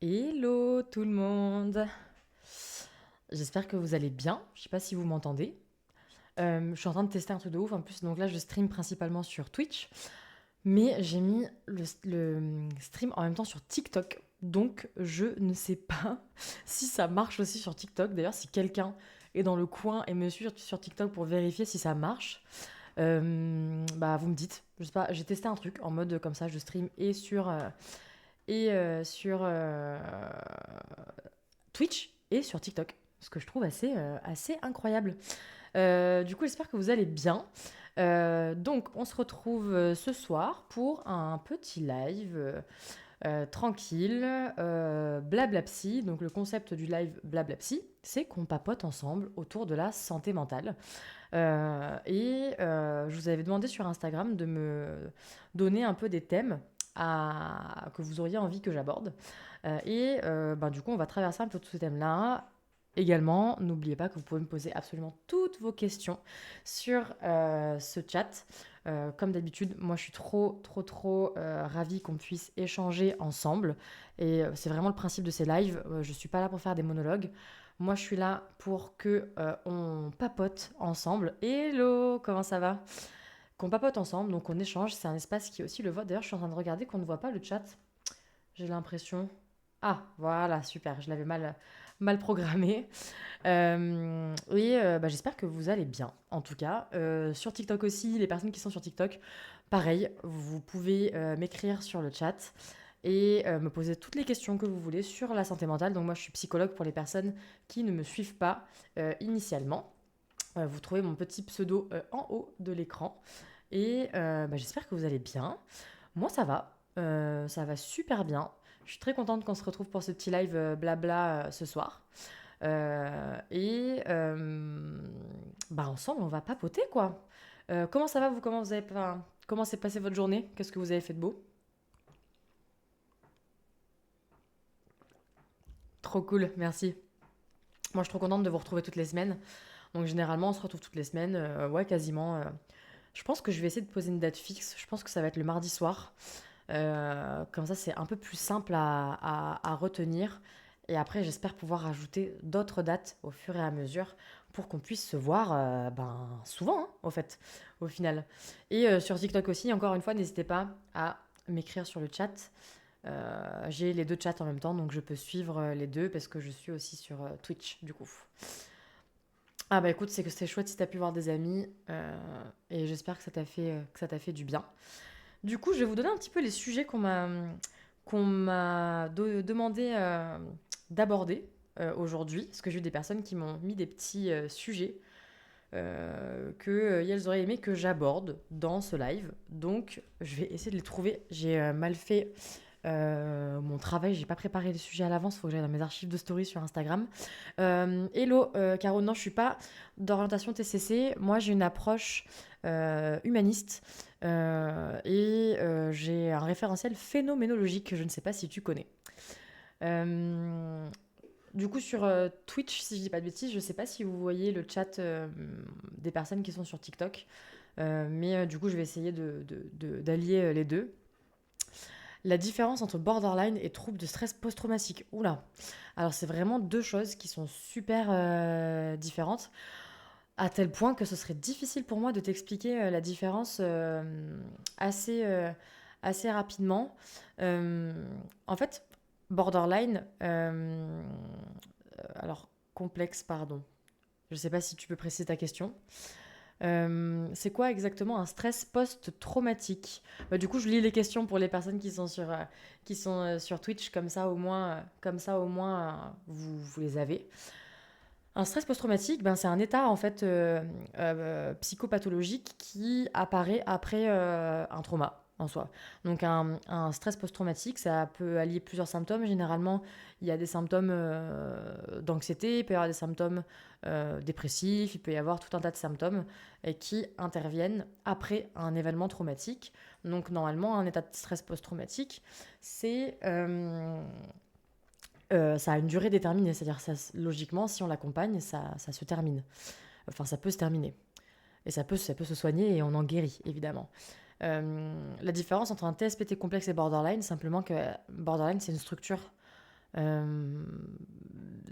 Hello tout le monde. J'espère que vous allez bien. Je sais pas si vous m'entendez. Je suis en train de tester un truc de ouf. En plus, donc là, je stream principalement sur Twitch. Mais j'ai mis le stream en même temps sur TikTok. Donc, je ne sais pas si ça marche aussi sur TikTok. D'ailleurs, si quelqu'un est dans le coin et me suit sur TikTok pour vérifier si ça marche, bah vous me dites. Je sais pas, j'ai testé un truc en mode comme ça, je stream et sur Twitch et sur TikTok. Ce que je trouve assez incroyable. Du coup, j'espère que vous allez bien. Donc, on se retrouve ce soir pour un petit live tranquille, blablapsy. Donc, le concept du live blablapsy, c'est qu'on papote ensemble autour de la santé mentale. Je vous avais demandé sur Instagram de me donner un peu des thèmes que vous auriez envie que j'aborde. Du coup, on va traverser un peu tous ces thèmes-là. Également, n'oubliez pas que vous pouvez me poser absolument toutes vos questions sur ce chat. Comme d'habitude, moi je suis trop ravie qu'on puisse échanger ensemble. C'est vraiment le principe de ces lives. Je ne suis pas là pour faire des monologues. Moi je suis là pour que on papote ensemble. Hello, comment ça va? Qu'on papote ensemble, donc on échange. C'est un espace qui est aussi le vote. D'ailleurs, je suis en train de regarder qu'on ne voit pas le chat. J'ai l'impression. Ah, voilà, super. Je l'avais mal programmé. J'espère que vous allez bien, en tout cas. Sur TikTok aussi, les personnes qui sont sur TikTok, pareil, vous pouvez m'écrire sur le chat et me poser toutes les questions que vous voulez sur la santé mentale. Donc moi, je suis psychologue pour les personnes qui ne me suivent pas initialement. Vous trouvez mon petit pseudo en haut de l'écran. J'espère que vous allez bien. Moi, ça va super bien. Je suis très contente qu'on se retrouve pour ce petit live blabla ce soir. Ensemble, on va papoter, quoi. Comment ça va, vous? Comment s'est passée votre journée? Qu'est-ce que vous avez fait de beau? Trop cool, merci. Moi, je suis trop contente de vous retrouver toutes les semaines. Donc, généralement, on se retrouve toutes les semaines. Ouais, quasiment. Je pense que je vais essayer de poser une date fixe. Je pense que ça va être le mardi soir. Comme ça, c'est un peu plus simple à retenir. Et après, j'espère pouvoir ajouter d'autres dates au fur et à mesure pour qu'on puisse se voir souvent, hein, au fait, au final. Sur TikTok aussi, encore une fois, n'hésitez pas à m'écrire sur le chat. J'ai les deux chats en même temps, donc je peux suivre les deux parce que je suis aussi sur Twitch, du coup. Ah bah écoute, c'est que c'était chouette si t'as pu voir des amis et j'espère que ça t'a fait du bien. Du coup, je vais vous donner un petit peu les sujets qu'on m'a demandé d'aborder aujourd'hui, parce que j'ai eu des personnes qui m'ont mis des petits sujets qu'elles auraient aimé que j'aborde dans ce live. Donc, je vais essayer de les trouver. J'ai mal fait mon travail, j'ai pas préparé les sujets à l'avance, il faut que j'aille dans mes archives de story sur Instagram. Hello, Caro, non, je suis pas d'orientation TCC. Moi, j'ai une approche humaniste j'ai un référentiel phénoménologique que je ne sais pas si tu connais. Euh, du coup, sur Twitch, si je dis pas de bêtises, je sais pas si vous voyez le chat des personnes qui sont sur TikTok. Du coup, je vais essayer d'allier les deux. La différence entre borderline et trouble de stress post-traumatique. Oula. Alors, c'est vraiment deux choses qui sont super différentes, à tel point que ce serait difficile pour moi de t'expliquer la différence assez, euh, assez rapidement. Euh, En fait, borderline, alors complexe, pardon. Je ne sais pas si tu peux préciser ta question. C'est quoi exactement un stress post-traumatique? Du coup, je lis les questions pour les personnes qui sont sur Twitch, vous les avez. Un stress post-traumatique, ben, c'est un état en fait psychopathologique qui apparaît après un trauma en soi. Donc un stress post-traumatique, ça peut allier plusieurs symptômes. Généralement, il y a des symptômes d'anxiété, il peut y avoir des symptômes dépressifs, il peut y avoir tout un tas de symptômes qui interviennent après un événement traumatique. Donc normalement, un état de stress post-traumatique, ça a une durée déterminée, c'est-à-dire logiquement, si on l'accompagne, ça se termine. Enfin, ça peut se terminer. Et ça peut se soigner et on en guérit, évidemment. La différence entre un TSPT complexe et borderline, simplement que borderline, c'est une structure Euh,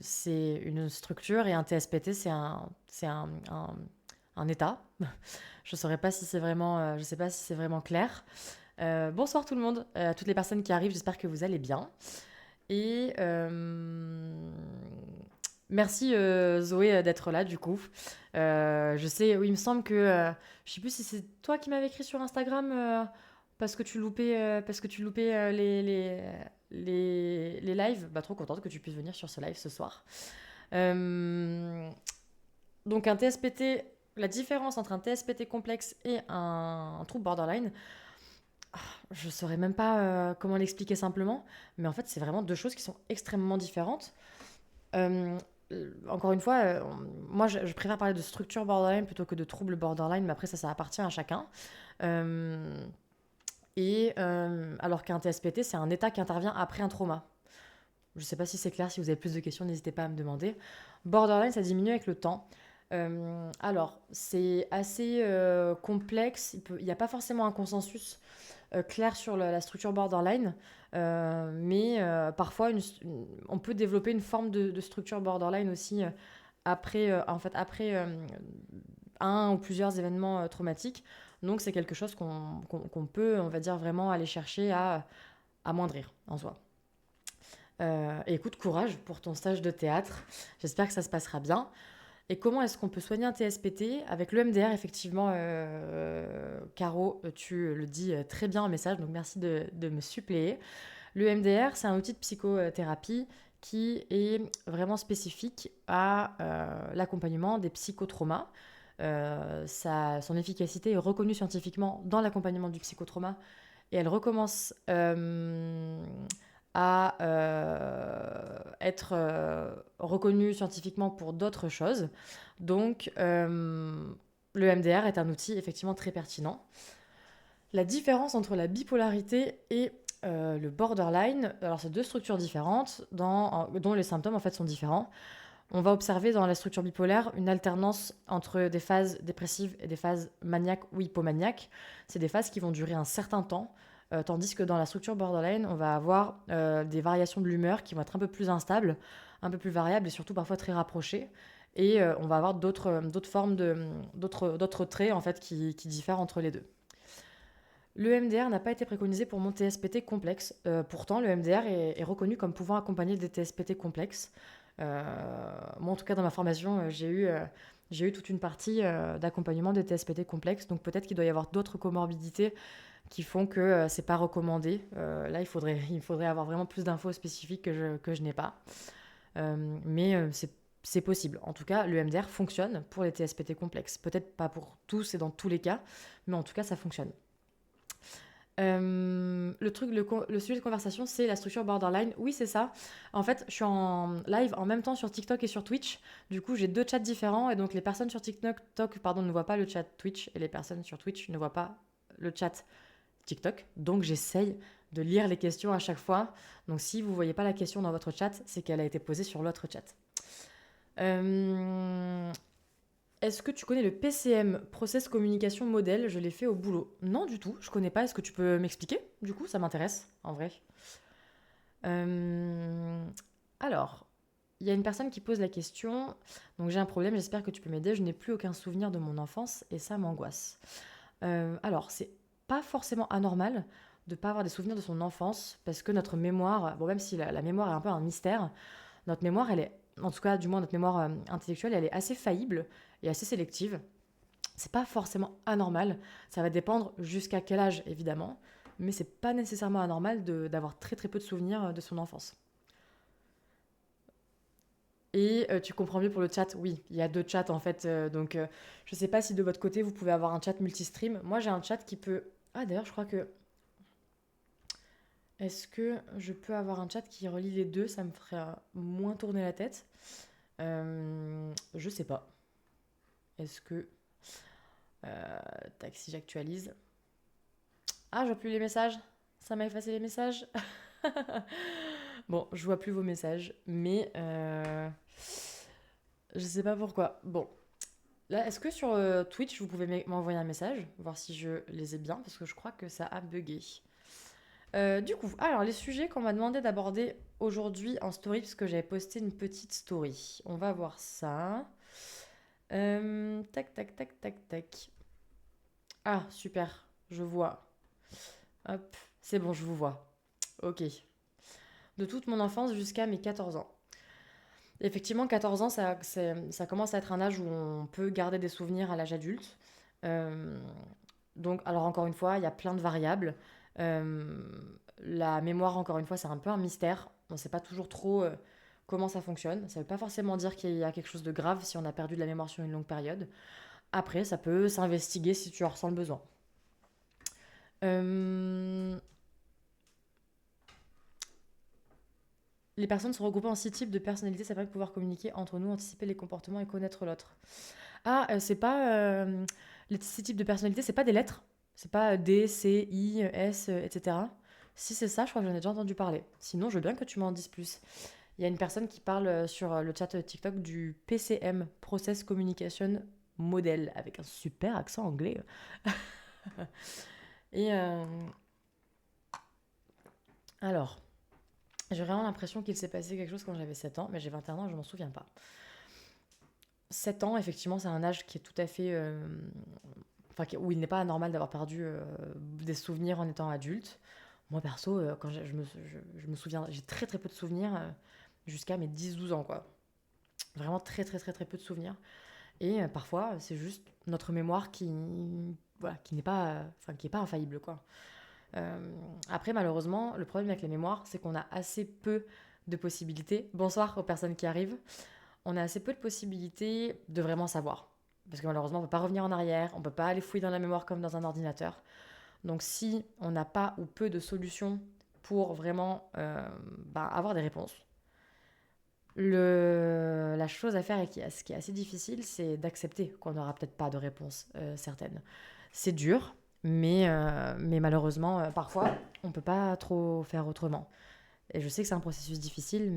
c'est une structure et un TSPT, c'est un état. Je saurais pas si c'est vraiment, je sais pas si c'est vraiment clair. Bonsoir tout le monde, toutes les personnes qui arrivent, j'espère que vous allez bien. Et merci Zoé d'être là du coup. Je sais, oui, il me semble que je sais plus si c'est toi qui m'avais écrit sur Instagram parce que tu loupais les lives. Bah trop contente que tu puisses venir sur ce live ce soir. Euh, donc un TSPT, la différence entre un TSPT complexe et un trouble borderline, je saurais même pas comment l'expliquer simplement, mais en fait c'est vraiment deux choses qui sont extrêmement différentes. Euh, Encore une fois, moi je préfère parler de structure borderline plutôt que de trouble borderline, mais après ça appartient à chacun. Euh, alors qu'un TSPT, c'est un état qui intervient après un trauma. Je ne sais pas si c'est clair, si vous avez plus de questions, n'hésitez pas à me demander. Borderline, ça diminue avec le temps. Alors, c'est assez complexe, il n'y a pas forcément un consensus clair sur la structure borderline, mais parfois on peut développer une forme de structure borderline aussi après un ou plusieurs événements traumatiques. Donc c'est quelque chose qu'on peut, on va dire, vraiment aller chercher à amoindrir en soi. Et écoute, courage pour ton stage de théâtre. J'espère que ça se passera bien. Et comment est-ce qu'on peut soigner un TSPT? Avec l'EMDR, effectivement, Caro, tu le dis très bien en message, donc merci de me suppléer. L'EMDR, c'est un outil de psychothérapie qui est vraiment spécifique à l'accompagnement des psychotraumas. Son efficacité est reconnue scientifiquement dans l'accompagnement du psychotrauma et elle recommence à être reconnue scientifiquement pour d'autres choses. Donc, le MDR est un outil effectivement très pertinent. La différence entre la bipolarité et le borderline, alors c'est deux structures différentes dont les symptômes en fait sont différents. On va observer dans la structure bipolaire une alternance entre des phases dépressives et des phases maniaques ou hypomaniaques. C'est des phases qui vont durer un certain temps, tandis que dans la structure borderline, on va avoir des variations de l'humeur qui vont être un peu plus instables, un peu plus variables et surtout parfois très rapprochées. Et on va avoir d'autres formes d'autres traits en fait qui diffèrent entre les deux. Le MDR n'a pas été préconisé pour mon TSPT complexe. Pourtant, le MDR est reconnu comme pouvant accompagner des TSPT complexes. Moi, en tout cas, dans ma formation, j'ai eu toute une partie d'accompagnement des TSPT complexes. Donc peut-être qu'il doit y avoir d'autres comorbidités qui font que c'est pas recommandé. Là, il faudrait avoir vraiment plus d'infos spécifiques que je n'ai pas. Mais c'est possible. En tout cas, le MDR fonctionne pour les TSPT complexes. Peut-être pas pour tous et dans tous les cas, mais en tout cas, ça fonctionne. Le sujet de conversation, c'est la structure borderline. Oui, c'est ça. En fait, je suis en live en même temps sur TikTok et sur Twitch. Du coup, j'ai deux chats différents. Et donc, les personnes sur TikTok ne voient pas le chat Twitch. Et les personnes sur Twitch ne voient pas le chat TikTok. Donc, j'essaye de lire les questions à chaque fois. Donc, si vous ne voyez pas la question dans votre chat, c'est qu'elle a été posée sur l'autre chat. Est-ce que tu connais le PCM, Process Communication Model? Je l'ai fait au boulot. Non, du tout, je connais pas. Est-ce que tu peux m'expliquer? Du coup, ça m'intéresse, en vrai. Euh, Alors, il y a une personne qui pose la question. Donc, j'ai un problème, j'espère que tu peux m'aider. Je n'ai plus aucun souvenir de mon enfance et ça m'angoisse. Alors, c'est pas forcément anormal de ne pas avoir des souvenirs de son enfance parce que notre mémoire, bon, même si la mémoire est un peu un mystère, notre mémoire, elle est, en tout cas, du moins notre mémoire intellectuelle, elle est assez faillible et assez sélective. C'est pas forcément anormal. Ça va dépendre jusqu'à quel âge, évidemment, mais c'est pas nécessairement anormal d'avoir très très peu de souvenirs de son enfance. Et tu comprends mieux pour le chat, oui, il y a deux chats en fait. Donc je sais pas si de votre côté vous pouvez avoir un chat multistream. Moi j'ai un chat qui peut. Ah d'ailleurs, je crois que. Est-ce que je peux avoir un chat qui relie les deux? Ça me ferait moins tourner la tête. Je sais pas. Est-ce que. Tac, si j'actualise. Ah, je vois plus les messages. Ça m'a effacé les messages. Bon, je vois plus vos messages, mais je sais pas pourquoi. Bon, là, est-ce que sur Twitch, vous pouvez m'envoyer un message, voir si je les ai bien, parce que je crois que ça a bugué. Du coup, alors les sujets qu'on m'a demandé d'aborder aujourd'hui en story, parce que j'avais posté une petite story. On va voir ça. Tac, tac, tac, tac, tac. Ah, super, je vois. Hop, c'est bon, je vous vois. Ok. De toute mon enfance jusqu'à mes 14 ans. Effectivement, 14 ans, ça commence à être un âge où on peut garder des souvenirs à l'âge adulte. Euh, donc, alors encore une fois, il y a plein de variables. Euh, la mémoire, encore une fois, c'est un peu un mystère. On ne sait pas toujours trop comment ça fonctionne. Ça ne veut pas forcément dire qu'il y a quelque chose de grave si on a perdu de la mémoire sur une longue période. Après, ça peut s'investiguer si tu en ressens le besoin. Euh, les personnes sont regroupées en 6 types de personnalités. Ça permet de pouvoir communiquer entre nous, anticiper les comportements et connaître l'autre. Ah, c'est pas. Les 6 types de personnalités, c'est pas des lettres. C'est pas D, C, I, S, etc. Si c'est ça, je crois que j'en ai déjà entendu parler. Sinon, je veux bien que tu m'en dises plus. Il y a une personne qui parle sur le chat TikTok du PCM, Process Communication Model, avec un super accent anglais. Et alors, j'ai vraiment l'impression qu'il s'est passé quelque chose quand j'avais 7 ans, mais j'ai 21 ans et je m'en souviens pas. 7 ans, effectivement, c'est un âge qui est tout à fait enfin, où il n'est pas anormal d'avoir perdu des souvenirs en étant adulte. Moi, perso, quand je me souviens, j'ai très très peu de souvenirs jusqu'à mes 10-12 ans, quoi. Vraiment très très très très peu de souvenirs. Et parfois, c'est juste notre mémoire voilà, qui n'est pas, enfin, qui est pas infaillible, quoi. Après, malheureusement, le problème avec les mémoires, c'est qu'on a assez peu de possibilités. Bonsoir aux personnes qui arrivent. On a assez peu de possibilités de vraiment savoir. Parce que malheureusement, on ne peut pas revenir en arrière, on ne peut pas aller fouiller dans la mémoire comme dans un ordinateur. Donc si on n'a pas ou peu de solutions pour vraiment avoir des réponses, la chose à faire et ce qui est assez difficile, c'est d'accepter qu'on n'aura peut-être pas de réponse certaine. C'est dur, mais malheureusement, parfois, on ne peut pas trop faire autrement. Et je sais que c'est un processus difficile,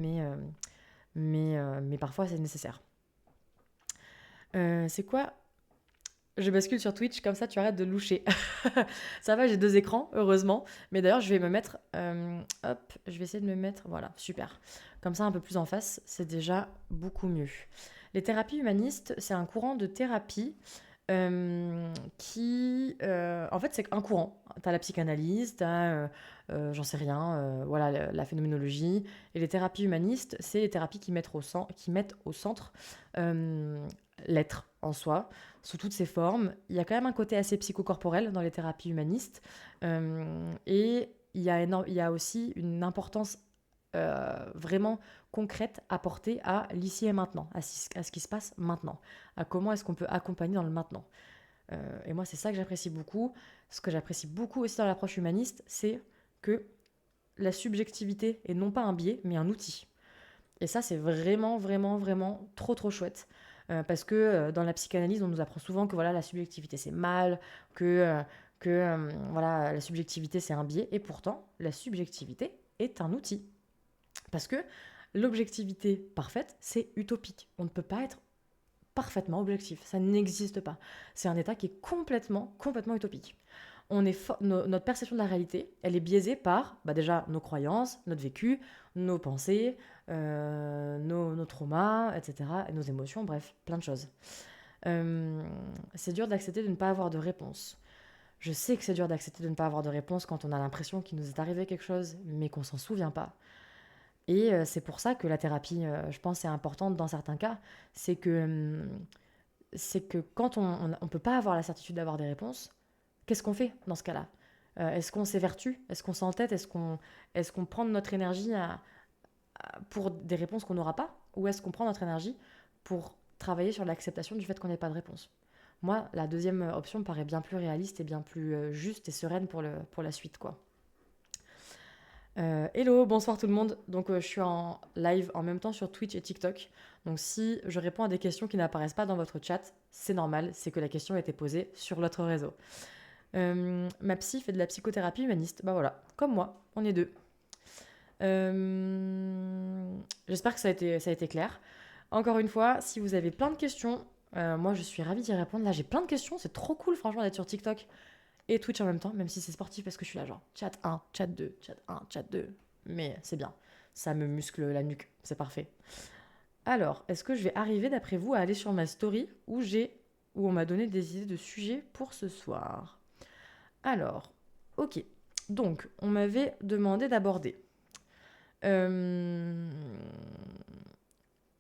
mais parfois c'est nécessaire. C'est quoi? Je bascule sur Twitch, comme ça tu arrêtes de loucher. Ça va, j'ai 2 écrans, heureusement. Mais d'ailleurs, je vais me mettre. Hop, je vais essayer de me mettre. Voilà, super. Comme ça, un peu plus en face, c'est déjà beaucoup mieux. Les thérapies humanistes, c'est un courant de thérapie qui. En fait, c'est un courant. Tu as la psychanalyse, tu as. J'en sais rien, voilà, la phénoménologie. Et les thérapies humanistes, c'est les thérapies qui mettent au centre l'être en soi, sous toutes ses formes. Il y a quand même un côté assez psychocorporel dans les thérapies humanistes. Et il y a aussi une importance vraiment concrète à porter à l'ici et maintenant, à ce qui se passe maintenant, à comment est-ce qu'on peut accompagner dans le maintenant. Et moi, c'est ça que j'apprécie beaucoup. Ce que j'apprécie beaucoup aussi dans l'approche humaniste, c'est que la subjectivité est non pas un biais, mais un outil. Et ça, c'est vraiment, vraiment, vraiment trop, trop chouette. Parce que dans la psychanalyse, on nous apprend souvent que voilà, la subjectivité, c'est mal, que voilà, la subjectivité, c'est un biais. Et pourtant, la subjectivité est un outil. Parce que l'objectivité parfaite, c'est utopique. On ne peut pas être parfaitement objectif. Ça n'existe pas. C'est un état qui est complètement, complètement utopique. Notre perception de la réalité, elle est biaisée par déjà nos croyances, notre vécu, nos pensées, nos traumas, etc., et nos émotions, bref, plein de choses. C'est dur d'accepter de ne pas avoir de réponse. Je sais que c'est dur d'accepter de ne pas avoir de réponse quand on a l'impression qu'il nous est arrivé quelque chose, mais qu'on s'en souvient pas. Et c'est pour ça que la thérapie, je pense, est importante dans certains cas. C'est que quand on ne peut pas avoir la certitude d'avoir des réponses, qu'est-ce qu'on fait dans ce cas-là? Est-ce qu'on s'évertue? Est-ce qu'on s'entête? Est-ce qu'on prend de notre énergie pour des réponses qu'on n'aura pas? Ou est-ce qu'on prend notre énergie pour travailler sur l'acceptation du fait qu'on n'ait pas de réponse? Moi, la deuxième option me paraît bien plus réaliste et bien plus juste et sereine pour la suite, quoi. Hello, bonsoir tout le monde. Donc je suis en live en même temps sur Twitch et TikTok. Donc si je réponds à des questions qui n'apparaissent pas dans votre chat, c'est normal, c'est que la question a été posée sur l'autre réseau. Ma psy fait de la psychothérapie humaniste. Bah voilà, comme moi, on est deux. J'espère que ça a été clair. Encore une fois, si vous avez plein de questions, moi je suis ravie d'y répondre. Là j'ai plein de questions, c'est trop cool franchement d'être sur TikTok. et Twitch en même temps, même si c'est sportif parce que je suis là genre chat 1, chat 2, chat 1, chat 2. Mais c'est bien, ça me muscle la nuque, c'est parfait. Alors, est-ce que je vais arriver d'après vous à aller sur ma story où on m'a donné des idées de sujets pour ce soir? Alors, ok. Donc, on m'avait demandé d'aborder euh,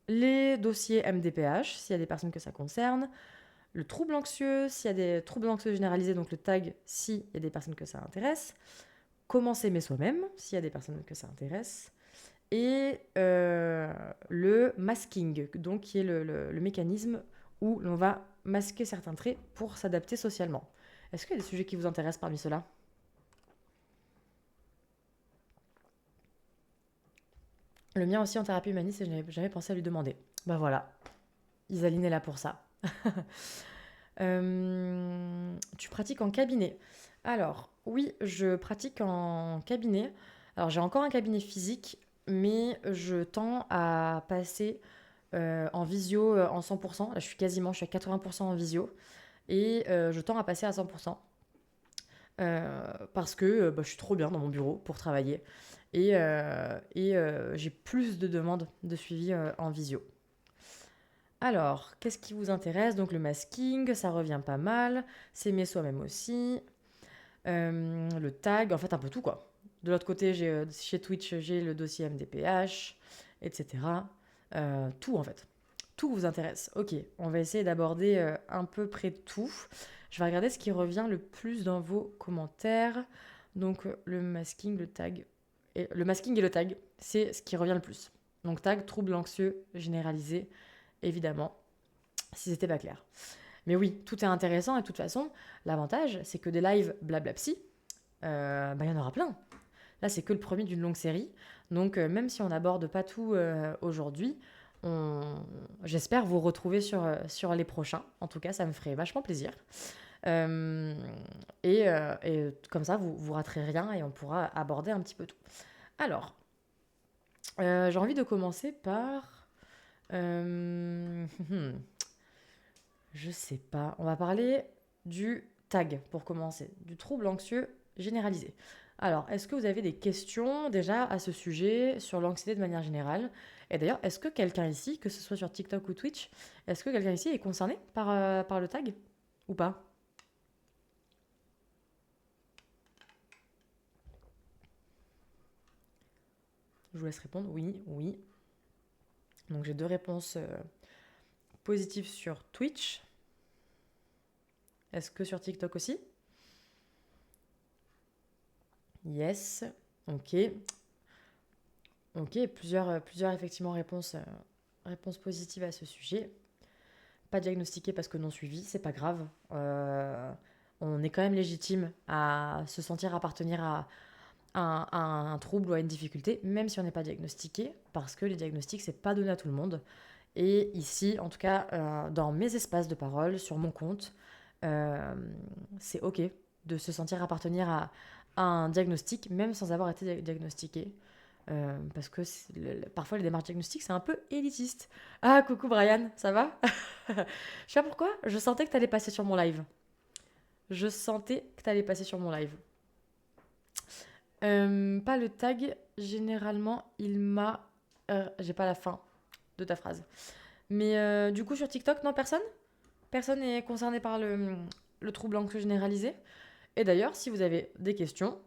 les dossiers MDPH, s'il y a des personnes que ça concerne, le trouble anxieux, s'il y a des troubles anxieux généralisés, donc le tag, s'il y a des personnes que ça intéresse, comment s'aimer soi-même, s'il y a des personnes que ça intéresse, et le masking, donc qui est le mécanisme où l'on va masquer certains traits pour s'adapter socialement. Est-ce qu'il y a des sujets qui vous intéressent parmi ceux-là? Le mien aussi en thérapie humaniste et je n'avais jamais pensé à lui demander. Bah voilà, Isaline est là pour ça. Tu pratiques en cabinet? Alors, oui, je pratique en cabinet. Alors, j'ai encore un cabinet physique, mais je tends à passer en visio en 100%. Là, je suis à 80% en visio. Et je tends à passer à 100%. Parce que bah, je suis trop bien dans mon bureau pour travailler. Et j'ai plus de demandes de suivi en visio. Alors, qu'est-ce qui vous intéresse? Donc le masking, ça revient pas mal. S'aimer soi-même aussi. Le tag, en fait un peu tout quoi. De l'autre côté, chez Twitch, j'ai le dossier MDPH, etc. Tout en fait. Tout vous intéresse. Ok, on va essayer d'aborder un peu près tout. Je vais regarder ce qui revient le plus dans vos commentaires. Donc le masking, le tag. Le masking et le tag, c'est ce qui revient le plus. Donc tag, trouble anxieux généralisé, évidemment, si c'était pas clair. Mais oui, tout est intéressant et de toute façon, l'avantage, c'est que des lives blabla psy, bah, y en aura plein. Là, c'est que le premier d'une longue série. Donc, même si on n'aborde pas tout aujourd'hui, j'espère vous retrouver sur les prochains. En tout cas, ça me ferait vachement plaisir. Euh, et comme ça, vous raterez rien et on pourra aborder un petit peu tout. Alors, j'ai envie de commencer par... je sais pas. On va parler du tag pour commencer, du trouble anxieux généralisé. Alors, est-ce que vous avez des questions déjà à ce sujet sur l'anxiété de manière générale? Et d'ailleurs, est-ce que quelqu'un ici, que ce soit sur TikTok ou Twitch, est-ce que quelqu'un ici est concerné par le tag ou pas? Je vous laisse répondre. Oui, oui. Donc j'ai deux réponses positives sur Twitch. Est-ce que sur TikTok aussi? Yes. Ok. Ok, plusieurs effectivement réponses positives à ce sujet. Pas diagnostiqué parce que non suivi, c'est pas grave. On est quand même légitime à se sentir appartenir à un trouble ou à une difficulté, même si on n'est pas diagnostiqué, parce que les diagnostics, c'est pas donné à tout le monde. Et ici, en tout cas, dans mes espaces de parole, sur mon compte, euh, c'est ok de se sentir appartenir à un diagnostic, même sans avoir été diagnostiqué. Parce que parfois les démarches diagnostiques, c'est un peu élitiste. Ah, coucou Brian, ça va? Je sais pas pourquoi, je sentais que t'allais passer sur mon live. Je sentais que t'allais passer sur mon live. Pas le tag, généralement, il m'a... j'ai pas la fin de ta phrase. Mais du coup, sur TikTok, non, personne? Personne n'est concerné par le trouble anxieux généralisé? Et d'ailleurs, si vous avez des questions,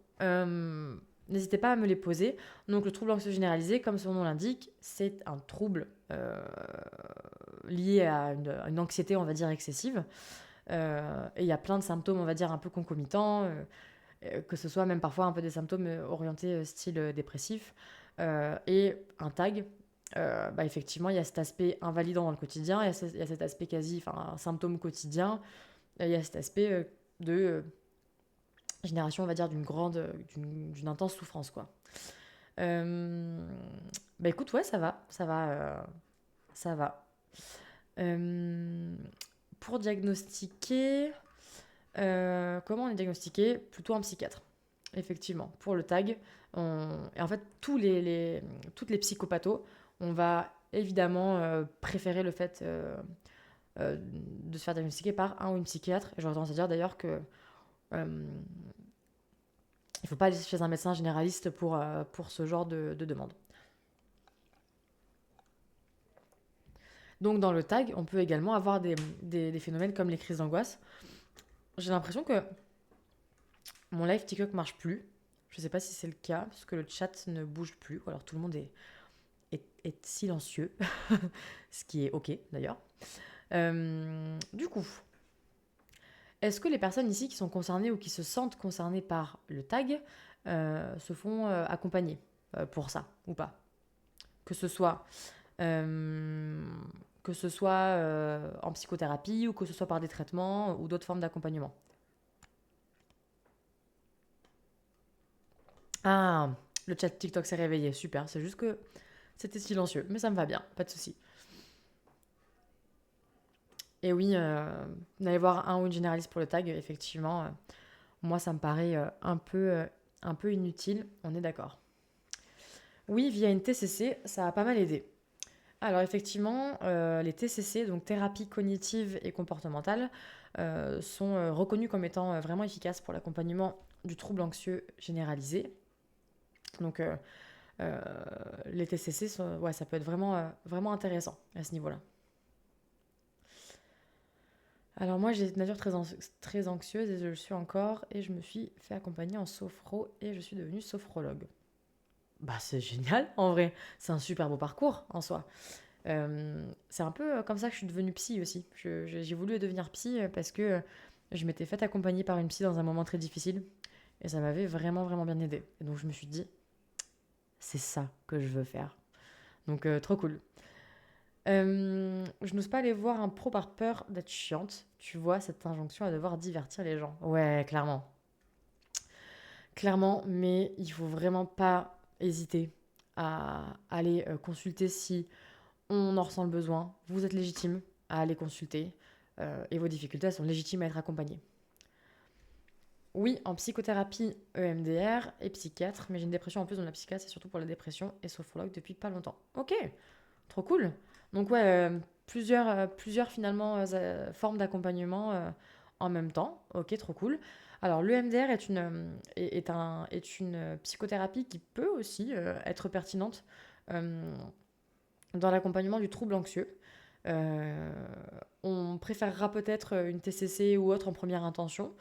n'hésitez pas à me les poser. Donc le trouble anxieux généralisé, comme son nom l'indique, c'est un trouble lié à une anxiété, on va dire, excessive. Et il y a plein de symptômes, on va dire, un peu concomitants, que ce soit même parfois un peu des symptômes orientés style dépressif. Et un tag, bah, effectivement, il y a cet aspect invalidant dans le quotidien, il y a cet aspect quasi, enfin, un symptôme quotidien, il y a cet aspect de génération, on va dire, d'une intense souffrance, quoi. Euh, Bah écoute, ouais, ça va. Euh, pour diagnostiquer, comment on est diagnostiqué? Plutôt un psychiatre, effectivement. Pour le tag, et en fait, toutes les psychopathos, on va évidemment préférer le fait de se faire diagnostiquer par un ou une psychiatre. Et j'aurais tendance à dire d'ailleurs que Il ne faut pas aller chez un médecin généraliste pour ce genre de demande. Donc dans le tag, on peut également avoir des phénomènes comme les crises d'angoisse. J'ai l'impression que mon live TikTok marche plus. Je ne sais pas si c'est le cas, parce que le chat ne bouge plus. Alors tout le monde est silencieux, ce qui est ok d'ailleurs. Du coup, est-ce que les personnes ici qui sont concernées ou qui se sentent concernées par le tag se font accompagner pour ça ou pas? Que ce soit, euh, en psychothérapie ou que ce soit par des traitements ou d'autres formes d'accompagnement. Ah, le chat TikTok s'est réveillé, super. C'est juste que c'était silencieux, mais ça me va bien, pas de souci. Et oui, d'aller voir un ou une généraliste pour le tag, effectivement, moi ça me paraît un peu inutile, on est d'accord. Oui, via une TCC, ça a pas mal aidé. Alors effectivement, les TCC, donc thérapie cognitive et comportementale, sont reconnus comme étant vraiment efficaces pour l'accompagnement du trouble anxieux généralisé. Donc euh, les TCC, ouais, ça peut être vraiment intéressant à ce niveau-là. Alors moi, j'ai une nature très anxieuse et je le suis encore, et je me suis fait accompagner en sophro et je suis devenue sophrologue. Bah c'est génial en vrai, c'est un super beau parcours en soi. C'est un peu comme ça que je suis devenue psy aussi. J'ai voulu devenir psy parce que je m'étais faite accompagner par une psy dans un moment très difficile et ça m'avait vraiment bien aidé. Et donc je me suis dit, c'est ça que je veux faire. Donc trop cool. Je n'ose pas aller voir un pro par peur d'être chiante. Tu vois, cette injonction à devoir divertir les gens. Ouais, clairement. Clairement, mais il faut vraiment pas hésiter à aller consulter si on en ressent le besoin. Vous êtes légitime à aller consulter et vos difficultés sont légitimes à être accompagnées. Oui, en psychothérapie EMDR et psychiatre, mais j'ai une dépression en plus, dans la psychiatre, c'est surtout pour la dépression et sophrologue depuis pas longtemps. Ok, trop cool. Donc ouais, plusieurs finalement formes d'accompagnement en même temps. Ok, trop cool. Alors l'EMDR est une psychothérapie qui peut aussi être pertinente dans l'accompagnement du trouble anxieux. Euh, on préférera peut-être une TCC ou autre en première intention,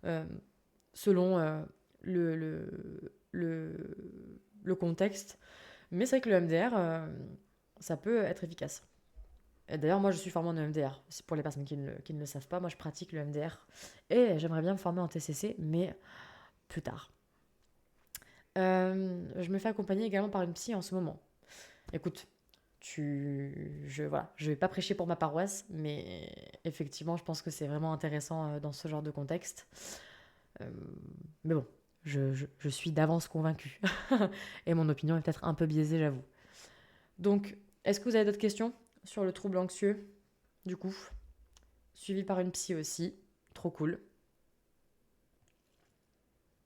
euh, selon le, le, le, le contexte. Mais c'est vrai que le MDR, ça peut être efficace. Et d'ailleurs, moi, je suis formée en EMDR. C'est pour les personnes qui ne le savent pas. Moi, je pratique le MDR. Et j'aimerais bien me former en TCC, mais plus tard. Je me fais accompagner également par une psy en ce moment. Écoute, voilà, je vais pas prêcher pour ma paroisse, mais effectivement, je pense que c'est vraiment intéressant dans ce genre de contexte. Euh, mais bon, je suis d'avance convaincue. Et mon opinion est peut-être un peu biaisée, j'avoue. Donc, est-ce que vous avez d'autres questions sur le trouble anxieux, du coup, suivi par une psy aussi? Trop cool.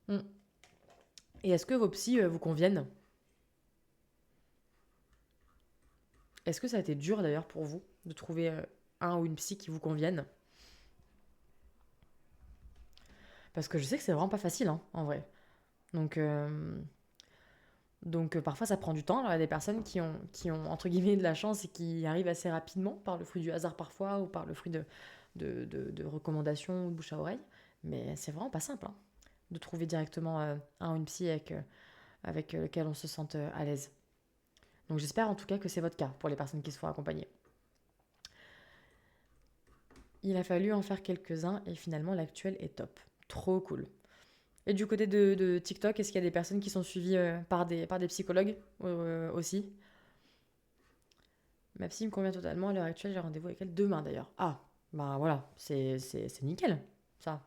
Hmm. Et est-ce que vos psys vous conviennent? Est-ce que ça a été dur d'ailleurs pour vous de trouver un ou une psy qui vous convienne? Parce que je sais que c'est vraiment pas facile, hein, en vrai. Donc, parfois ça prend du temps. Alors, il y a des personnes qui ont entre guillemets de la chance et qui y arrivent assez rapidement par le fruit du hasard parfois ou par le fruit de recommandations ou de bouche à oreille. Mais c'est vraiment pas simple hein, de trouver directement un ou une psy avec lequel on se sente à l'aise. Donc j'espère en tout cas que c'est votre cas pour les personnes qui se font accompagner. Il a fallu en faire quelques-uns et finalement l'actuel est top. Trop cool. Et du côté de TikTok, est-ce qu'il y a des personnes qui sont suivies par des psychologues aussi? Ma psy me convient totalement. À l'heure actuelle, j'ai rendez-vous avec elle demain d'ailleurs. Ah, bah voilà, c'est nickel, ça.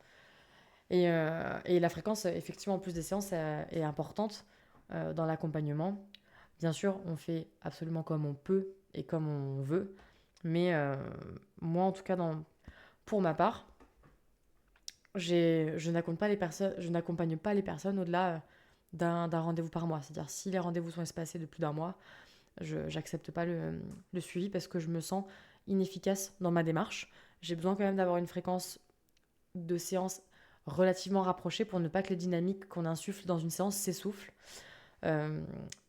Et la fréquence, effectivement, en plus des séances, est importante dans l'accompagnement. Bien sûr, on fait absolument comme on peut et comme on veut. Mais moi, en tout cas, pour ma part, je n'accompagne pas les personnes au-delà d'un rendez-vous par mois. C'est-à-dire, si les rendez-vous sont espacés de plus d'un mois, je n'accepte pas le suivi parce que je me sens inefficace dans ma démarche. J'ai besoin quand même d'avoir une fréquence de séance relativement rapprochés pour ne pas que les dynamiques qu'on insuffle dans une séance s'essoufflent. Euh,